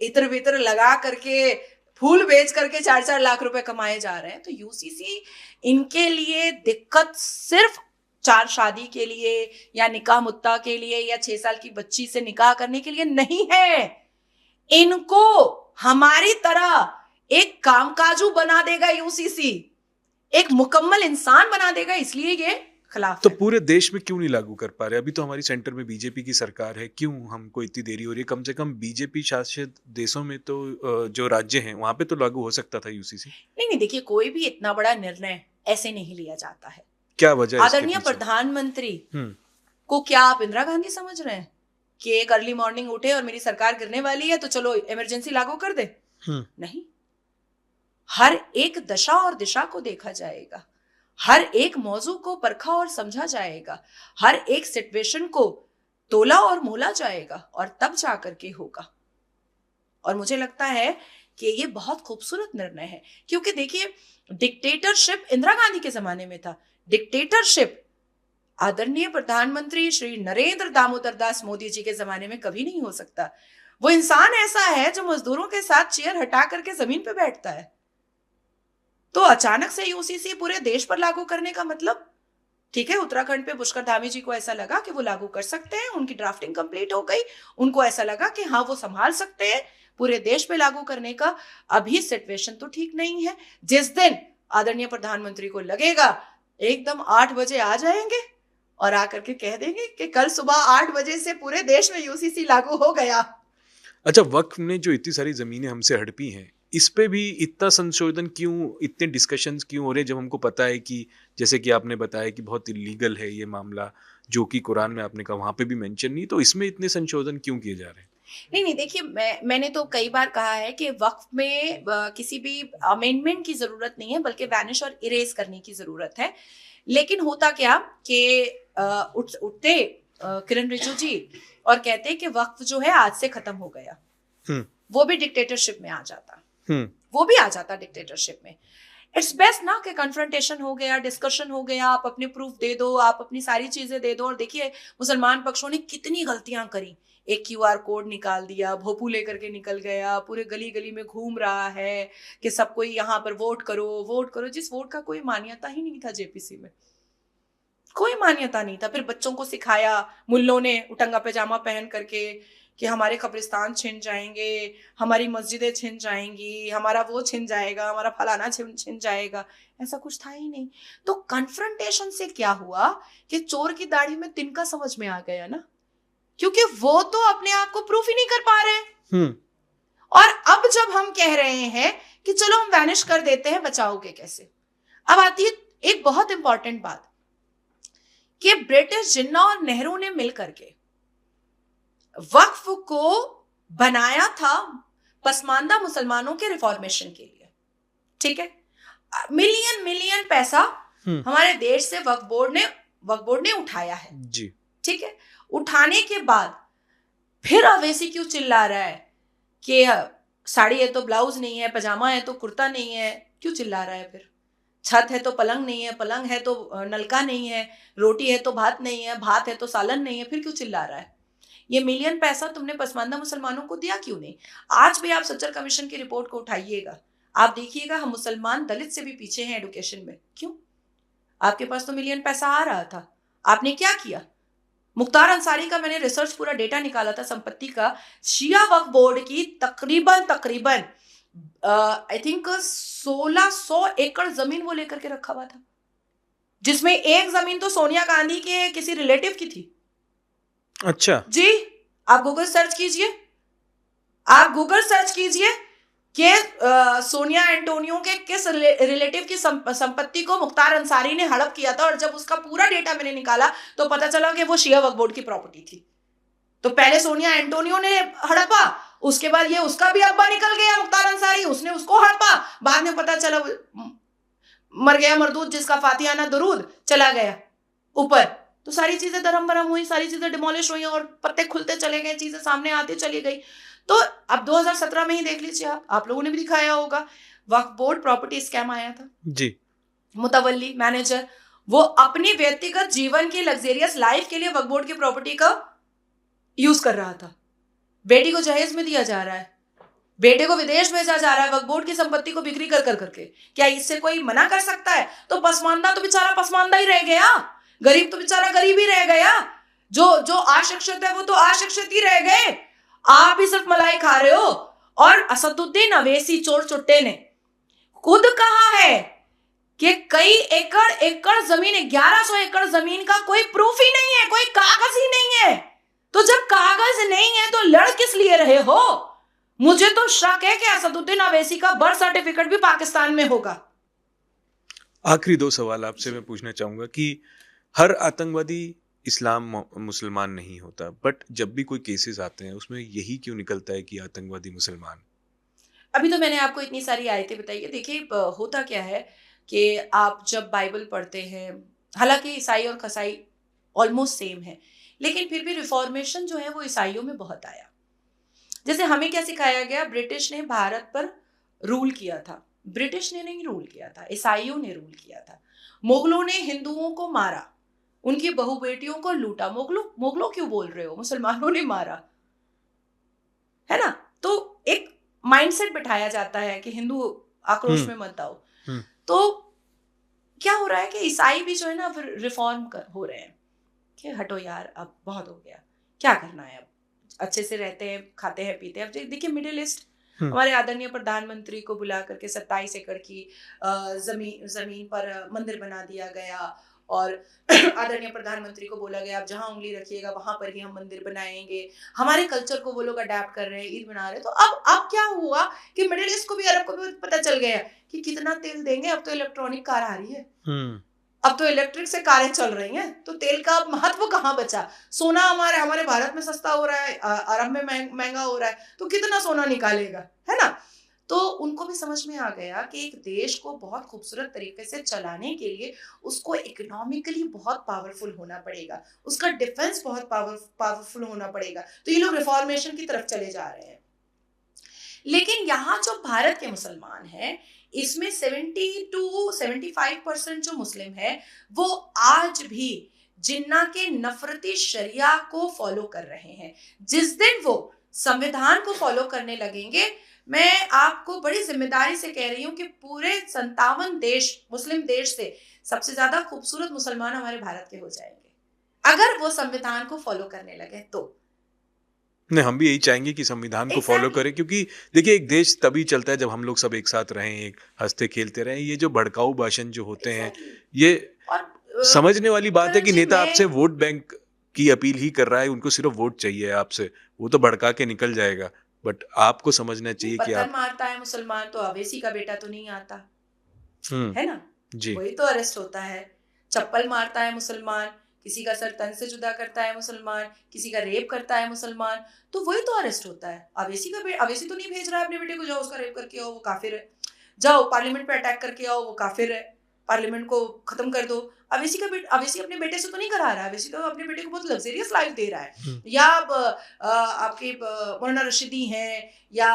इतर वितर लगा करके फूल बेच करके 4-4 लाख रुपए कमाए जा रहे हैं। तो यूसीसी इनके लिए दिक्कत सिर्फ 4 शादी के लिए या निकाह मुत्ता के लिए या 6 साल की बच्ची से निकाह करने के लिए नहीं है। इनको हमारी तरह एक कामकाजू बना देगा यूसीसी, एक मुकम्मल इंसान बना देगा, इसलिए ये खिलाफ तो है। पूरे देश में क्यों नहीं लागू कर पा रहे? अभी तो हमारी सेंटर में बीजेपी की सरकार है, क्यों हमको इतनी देरी हो रही है? कम से कम बीजेपी शासित देशों में तो जो राज्य हैं वहां पे तो लागू हो सकता था यूसीसी। नहीं, देखिए कोई भी इतना बड़ा निर्णय ऐसे नहीं लिया जाता है। क्या वजह है? आदरणीय प्रधानमंत्री को क्या आप इंदिरा गांधी समझ रहे हैं कि एक अर्ली मॉर्निंग उठे और मेरी सरकार गिरने वाली है तो चलो इमरजेंसी लागू कर दे? नहीं, हर एक दशा और दिशा को देखा जाएगा, हर एक मौजू को परखा और समझा जाएगा, हर एक सिचुएशन को तोला और मोला जाएगा, और तब जाकर के होगा। और मुझे लगता है कि ये बहुत खूबसूरत निर्णय है, क्योंकि देखिए डिक्टेटरशिप इंदिरा गांधी के जमाने में था, डिक्टेटरशिप आदरणीय प्रधानमंत्री श्री नरेंद्र दामोदर दास मोदी जी के जमाने में कभी नहीं हो सकता। वो इंसान ऐसा है जो मजदूरों के साथ चेयर हटा करके जमीन पे बैठता है। तो अचानक से यूसीसी पूरे देश पर लागू करने का मतलब, ठीक है, उत्तराखंड पे पुष्कर धामी जी को ऐसा लगा कि वो लागू कर सकते हैं, उनकी ड्राफ्टिंग कंप्लीट हो गई, उनको ऐसा लगा कि हाँ वो संभाल सकते हैं। पूरे देश पे लागू करने का अभी सिचुएशन तो ठीक नहीं है। जिस दिन आदरणीय प्रधानमंत्री को लगेगा एकदम 8 बजे आ जाएंगे और आकर के कह देंगे कि कल सुबह 8 बजे से पूरे देश में यूसीसी लागू हो गया। अच्छा, वक्फ ने जो इतनी सारी जमीनें हमसे हड़पी हैं, इस पे भी इतना संशोधन क्यों, इतने डिस्कशंस क्यों हो रहे हैं, जब हमको पता है कि जैसे कि आपने बताया कि बहुत इलीगल है ये मामला, जो कि कुरान में आपने कहा वहां पे भी मेंशन नहीं, तो इसमें इतने संशोधन क्यों किए जा रहे हैं? नहीं, देखिए मैंने तो कई बार कहा है कि वक्फ में किसी भी अमेंडमेंट की जरूरत नहीं है, बल्कि वैनिश और इरेज करने की जरूरत है। लेकिन होता क्या कि उठते किरण रिजिजू जी और कहते कि वक्फ जो है आज से खत्म हो गया, वो भी डिक्टेटरशिप में आ जाता, वो भी आ जाता डिक्टेटरशिप में। इट्स बेस्ट ना कि कन्फ्रंटेशन हो गया, डिस्कशन हो गया, आप अपने प्रूफ दे दो, आप अपनी सारी चीजें दे दो। और देखिए मुसलमान पक्षों ने कितनी गलतियां करी, एक QR कोड निकाल दिया, भोपू लेकर के निकल गया, पूरे गली गली में घूम रहा है कि सब कोई यहाँ पर वोट करो वोट करो, जिस वोट का कोई मान्यता ही नहीं था। जेपीसी में कोई मान्यता नहीं था। फिर बच्चों को सिखाया मुल्लों ने उटंगा पैजामा पहन करके कि हमारे कब्रिस्तान छिन जाएंगे, हमारी मस्जिदें छिन जाएंगी, हमारा वो छिन जाएगा, हमारा फलाना छिन जाएगा। ऐसा कुछ था ही नहीं। तो कन्फ्रंटेशन से क्या हुआ कि चोर की दाढ़ी में तिनका समझ में आ गया ना, क्योंकि वो तो अपने आप को प्रूफ ही नहीं कर पा रहे। और अब जब हम कह रहे हैं कि चलो हम वैनिश कर देते हैं, बचाओगे कैसे? अब आती है एक बहुत इंपॉर्टेंट बात कि ब्रिटिश जिन्ना और नेहरू ने मिलकर के वक्फ को बनाया था पसमानदा मुसलमानों के रिफॉर्मेशन के लिए, ठीक है। मिलियन पैसा हमारे देश से वक्फ बोर्ड ने उठाया है जी, ठीक है। उठाने के बाद फिर अवैसी क्यों चिल्ला रहा है कि साड़ी है तो ब्लाउज नहीं है, पजामा है तो कुर्ता नहीं है, क्यों चिल्ला रहा है? फिर छत है तो पलंग नहीं है, पलंग है तो नलका नहीं है, रोटी है तो भात नहीं है, भात है तो सालन नहीं है, फिर क्यों चिल्ला रहा है? ये मिलियन पैसा तुमने पसमानदा मुसलमानों को दिया क्यों नहीं? आज भी आप सच्चर कमीशन की रिपोर्ट को उठाइएगा, आप देखिएगा हम मुसलमान दलित से भी पीछे हैं एडुकेशन में। क्यों? आपके पास तो मिलियन पैसा आ रहा था, आपने क्या किया? मुख्तार अंसारी का मैंने रिसर्च पूरा डेटा निकाला था संपत्ति का। शिया वक्फ बोर्ड की तकरीबन आई थिंक 1600 एकड़ जमीन वो लेकर के रखा हुआ था, जिसमें एक जमीन तो सोनिया गांधी के किसी रिलेटिव की थी। अच्छा जी, आप गूगल सर्च कीजिए कि सोनिया एंटोनियो के किस रिलेटिव की संपत्ति को मुख्तार अंसारी ने हड़प किया था, और जब उसका पूरा डेटा मैंने निकाला तो पता चला कि वो शिया वक्फ बोर्ड की प्रॉपर्टी थी। तो पहले सोनिया एंटोनियो ने हड़पा, उसके बाद ये उसका भी अब्बा निकल गया मुख्तार अंसारी, उसने उसको हड़पा, बाद में पता चला मर गया मरदूद जिसका फातिहाना दुरूद चला गया ऊपर। तो सारी चीजें दरम बरम हुई, सारी चीजें डिमोलिश हुई और पत्ते खुलते चले गए, चीजें सामने आती चली गई। तो अब 2017 में ही देख लीजिए, आप लोगों ने भी दिखाया होगा, वक्फ बोर्ड प्रॉपर्टी स्कैम आया था जी। मुतवल्ली मैनेजर वो अपनी व्यक्तिगत जीवन की लग्जरियस लाइफ के लिए वक्फ बोर्ड की प्रॉपर्टी का यूज कर रहा था। बेटी को जहेज में दिया जा रहा है, बेटे को विदेश भेजा जा रहा है वक्फ बोर्ड की संपत्ति को बिक्री कर करके। क्या इससे कोई मना कर सकता है? तो पसमानदा तो बेचारा पसमानदा ही रह गया, गरीब तो बेचारा गरीब ही रह गया, जो अशिक्षित है वो तो अशिक्षित ही रह गए। आप ही सिर्फ मलाई खा रहे हो। और असदुद्दीन अवैसी चोर चुट्टे ने खुद कहा है कि कई एकड़ जमीन, 1100 एकड़ जमीन का कोई प्रूफ ही नहीं है, कोई कागज ही नहीं है। तो जब कागज नहीं है तो लड़ किस लिए रहे हो? मुझे तो शक है कि असदुद्दीन अवैसी का बर्थ सर्टिफिकेट भी पाकिस्तान में होगा। आखिरी 2 सवाल आपसे मैं पूछना चाहूंगा कि हर आतंकवादी इस्लाम मुसलमान नहीं होता, बट जब भी कोई केसेस आते हैं उसमें यही क्यों निकलता है कि आतंकवादी मुसलमान? अभी तो मैंने आपको इतनी सारी आयतें बताई है। देखिए होता क्या है कि आप जब बाइबल पढ़ते हैं, हालांकि ईसाई और कसाई ऑलमोस्ट सेम है, लेकिन फिर भी रिफॉर्मेशन जो है वो ईसाइयों में बहुत आया। जैसे हमें क्या सिखाया गया, ब्रिटिश ने भारत पर रूल किया था, ब्रिटिश ने नहीं रूल किया था, ईसाइयों ने रूल किया था। मुगलों ने हिंदुओं को मारा, उनकी बहु बेटियों को लूटा। मुगलों क्यों बोल रहे हो, मुसलमानों ने मारा, है ना? तो एक माइंडसेट बिठाया जाता है कि हिंदू आक्रोश में मत आओ। तो क्या हो रहा है कि ईसाई भी जो है ना फिर रिफॉर्म हो रहे हैं कि हटो यार, अब बहुत हो गया, क्या करना है, अब अच्छे से रहते हैं, खाते हैं, पीते हैं। अब देखिए मिडिल ईस्ट, हमारे आदरणीय प्रधानमंत्री को बुला करके 27 एकड़ की जमीन पर मंदिर बना दिया गया, और आदरणीय प्रधानमंत्री को बोला गया आप जहां उंगली रखिएगा वहां पर ही हम मंदिर बनाएंगे। हमारे कल्चर को वो लोग अडेप्ट कर रहे हैं, ईद मना रहे हैं। तो अब क्या हुआ कि मिडिल ईस्ट को भी, अरब को भी पता चल गया कि कितना तेल देंगे, अब तो इलेक्ट्रॉनिक कार आ रही है, अब तो इलेक्ट्रिक से कारें चल रही हैं, तो तेल का महत्व कहाँ बचा? सोना हमारे भारत में सस्ता हो रहा है, अरब में महंगा हो रहा है, तो कितना सोना निकालेगा, है ना? तो उनको भी समझ में आ गया कि एक देश को बहुत खूबसूरत तरीके से चलाने के लिए उसको इकोनॉमिकली बहुत पावरफुल होना पड़ेगा, उसका डिफेंस बहुत पावरफुल होना पड़ेगा। तो ये लोग रिफॉर्मेशन की तरफ चले जा रहे हैं। लेकिन यहाँ जो भारत के मुसलमान हैं, इसमें 70 to 75% जो मुस्लिम है वो आज भी जिन्ना के नफरती शरिया को फॉलो कर रहे हैं। जिस दिन वो संविधान को फॉलो करने लगेंगे, मैं आपको बड़ी जिम्मेदारी से कह रही हूँ कि पूरे 57 देश, मुस्लिम देश से सबसे ज्यादा खूबसूरत मुसलमान हमारे भारत के हो जाएंगे, अगर वो संविधान को फॉलो करने लगे तो। नहीं, हम भी यही चाहेंगे कि संविधान को फॉलो करें, क्योंकि देखिए एक देश तभी चलता है जब हम लोग सब एक साथ रहें, एक हंसते खेलते रहें। ये जो भड़काऊ भाषण जो होते हैं, ये समझने वाली बात है कि नेता आपसे वोट बैंक की अपील ही कर रहा है, उनको सिर्फ वोट चाहिए आपसे, वो तो भड़का के निकल जाएगा। बट आपको समझना चाहिए कि आप मारता है मुसलमान तो अवैसी का बेटा तो नहीं आता, है ना जी, वही तो अरेस्ट होता है। चप्पल मारता है मुसलमान, किसी का सर तन से जुदा करता है मुसलमान, किसी का रेप करता है मुसलमान, तो वही तो अरेस्ट होता है। अवैसी तो नहीं भेज रहा है अपने बेटे को, जाओ उसका रेप करके आओ, वो काफिर है, जाओ पार्लियामेंट पे अटैक करके आओ, वो काफिर है, पार्लियामेंट को खत्म कर दो। अवैसी अपने बेटे से तो नहीं करा रहा है, अवैसी तो अपने बेटे को बहुत लग्जरियस लाइफ दे रहा है। या आपके मौलाना रशीदी हैं, या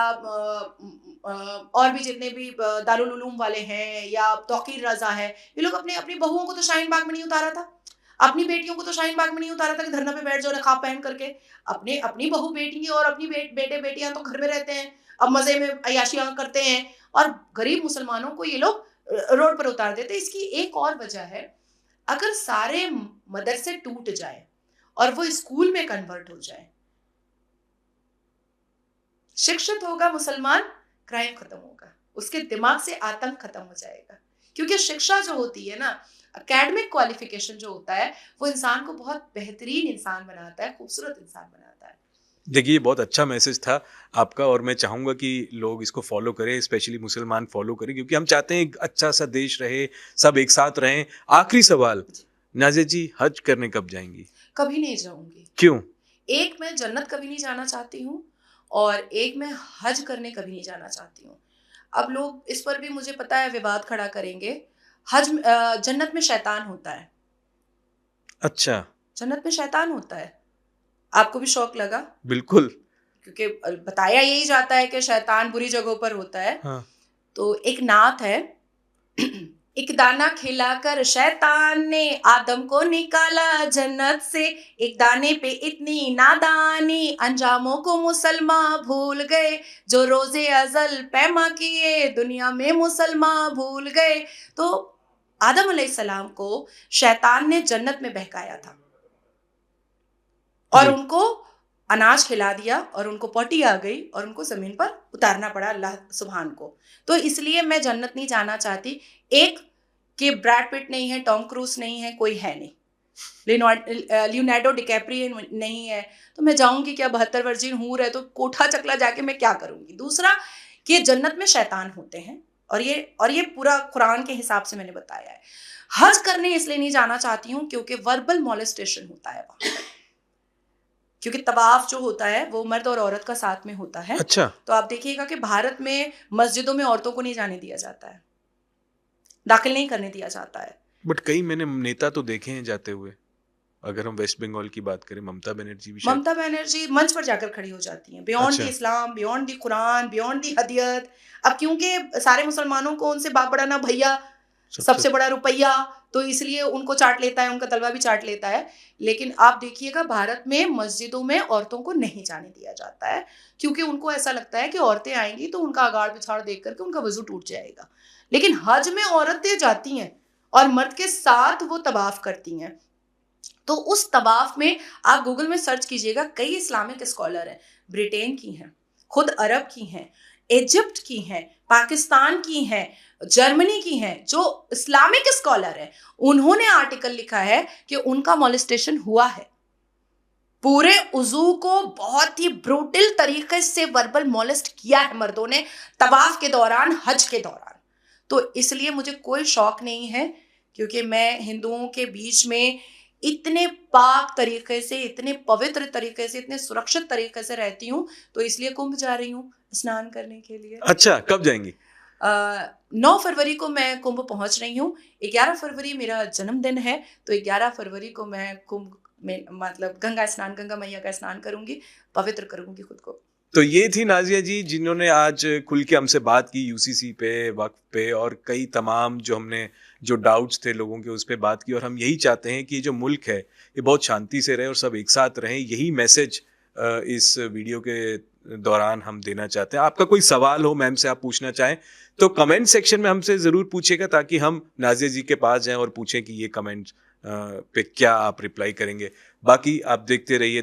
और भी जितने भी दारुल उलूम वाले हैं, या तौकीर रजा है, ये लोग अपनी बहुओं को तो शाहीन बाग में नहीं उतारा था। अपनी बेटियों को तो शाहीन बाग में नहीं उतारा था कि धरना पे बैठ जाओ नकाब पहन करके। अपनी बहू बेटी और अपनी बेटे बेटियां तो घर में रहते हैं, अब मजे में अय्याशियां करते हैं, और गरीब मुसलमानों को ये लोग रोड पर उतार देते। इसकी एक और वजह है, अगर सारे मदरसे टूट जाए और वो स्कूल में कन्वर्ट हो जाए, शिक्षित होगा मुसलमान, क्राइम खत्म होगा, उसके दिमाग से आतंक खत्म हो जाएगा। क्योंकि शिक्षा जो होती है ना, एकेडमिक क्वालिफिकेशन जो होता है, वो इंसान को बहुत बेहतरीन इंसान बनाता है, खूबसूरत इंसान बनाता है। देखिए, बहुत अच्छा मैसेज था आपका, और मैं चाहूँगा कि लोग इसको फॉलो करें, स्पेशली मुसलमान फॉलो करें, क्योंकि हम चाहते हैं एक अच्छा सा देश रहे, सब एक साथ रहें। आखिरी सवाल, नाज़िया जी, हज करने कब जाएंगी? कभी नहीं जाऊंगी। क्यों? एक मैं जन्नत कभी नहीं जाना चाहती हूँ, और एक मैं हज करने कभी नहीं जाना चाहती हूँ। अब लोग इस पर भी मुझे पता है विवाद खड़ा करेंगे। जन्नत में शैतान होता है। अच्छा। जन्नत में शैतान होता है, आपको भी शौक लगा? बिल्कुल। क्योंकि बताया यही जाता है कि शैतान बुरी जगहों पर होता है। हाँ। तो एक नात है, एक दाना खिलाकर शैतान ने आदम को निकाला जन्नत से, एक दाने पे इतनी नादानी, अंजामों को मुसलमान भूल गए, जो रोजे अजल पैमा किए दुनिया में मुसलमान भूल गए। तो आदम अलैहिस्सलाम को शैतान ने जन्नत में बहकाया था और उनको अनाज खिला दिया और उनको पोटी आ गई और उनको जमीन पर उतारना पड़ा अल्लाह सुभान को। तो इसलिए मैं जन्नत नहीं जाना चाहती। एक कि ब्रैड पिट नहीं है, टॉम क्रूज नहीं है, कोई है नहीं, लियोनार्डो डिकैप्रियो नहीं है, तो मैं जाऊंगी क्या? 72 वर्जिन हूर है तो कोठा चकला जाके मैं क्या करूंगी? दूसरा कि जन्नत में शैतान होते हैं, और ये पूरा कुरान के हिसाब से मैंने बताया है। हज करने इसलिए नहीं जाना चाहती हूँ क्योंकि वर्बल मॉलेस्टेशन होता है वहां पर, क्योंकि तवाफ जो होता है वो मर्द और औरत का साथ में होता है। अच्छा। तो आप देखिएगा कि भारत में मस्जिदों में औरतों को नहीं जाने दिया जाता है, दाखिल नहीं करने दिया जाता है। बट कई मैंने नेता तो देखे हैं जाते हुए। अगर हम वेस्ट बंगाल की बात करें, ममता बनर्जी भी ममता बनर्जी मंच पर जाकर खड़ी हो जाती हैं, beyond the Islam, beyond the Quran, beyond the हदियत। अब क्योंकि सारे मुसलमानों को उनसे बाप बड़ा ना भैया, सबसे बड़ा रुपया, तो इसलिए उनको चाट लेता है, उनका तलवा भी चाट लेता है। लेकिन आप देखिएगा भारत में मस्जिदों में औरतों को नहीं जाने दिया जाता है, क्योंकि उनको ऐसा लगता है कि औरतें आएंगी तो उनका अगाड़ पिछाड़ देख करके उनका वजू टूट जाएगा। लेकिन हज में औरतें जाती हैं और मर्द के साथ वो तवाफ करती हैं। तो उस तवाफ में आप गूगल में सर्च कीजिएगा, कई इस्लामिक स्कॉलर हैं, ब्रिटेन की हैं, खुद अरब की हैं, इजिप्ट की हैं, पाकिस्तान की हैं, जर्मनी की हैं, जो इस्लामिक स्कॉलर हैं, उन्होंने आर्टिकल लिखा है कि उनका मॉलेस्टेशन हुआ है। पूरे उजू को बहुत ही ब्रूटल तरीके से वर्बल मॉलेस्ट किया है मर्दों ने तवाफ के दौरान, हज के दौरान। तो इसलिए मुझे कोई शौक नहीं है, क्योंकि मैं हिंदुओं के बीच में इतने पाक तरीके से, इतने पवित्र तरीके से, इतने सुरक्षित तरीके से रहती हूँ। तो इसलिए कुंभ जा रही हूँ स्नान करने के लिए। अच्छा, कब जाएंगी? 9 फरवरी को मैं कुंभ पहुंच रही हूँ। 11 फरवरी मेरा जन्मदिन है, तो 11 फरवरी को मैं कुंभ में मतलब गंगा स्नान, गंगा मैया का स्नान करूंगी, पवित्र करूंगी खुद को। तो ये थी नाज़िया जी, जिन्होंने आज खुल के हमसे बात की यूसीसी पे, वक्फ पे, और कई तमाम जो डाउट्स थे लोगों के, उस पर बात की। और हम यही चाहते हैं कि जो मुल्क है ये बहुत शांति से रहे और सब एक साथ रहें। यही मैसेज इस वीडियो के दौरान हम देना चाहते हैं। आपका कोई सवाल हो मैम से, आप पूछना चाहें तो कमेंट सेक्शन में हमसे ज़रूर पूछिएगा, ताकि हम नाज़िया जी के पास जाएं और पूछें कि ये कमेंट पे क्या आप रिप्लाई करेंगे। बाकी आप देखते रहिए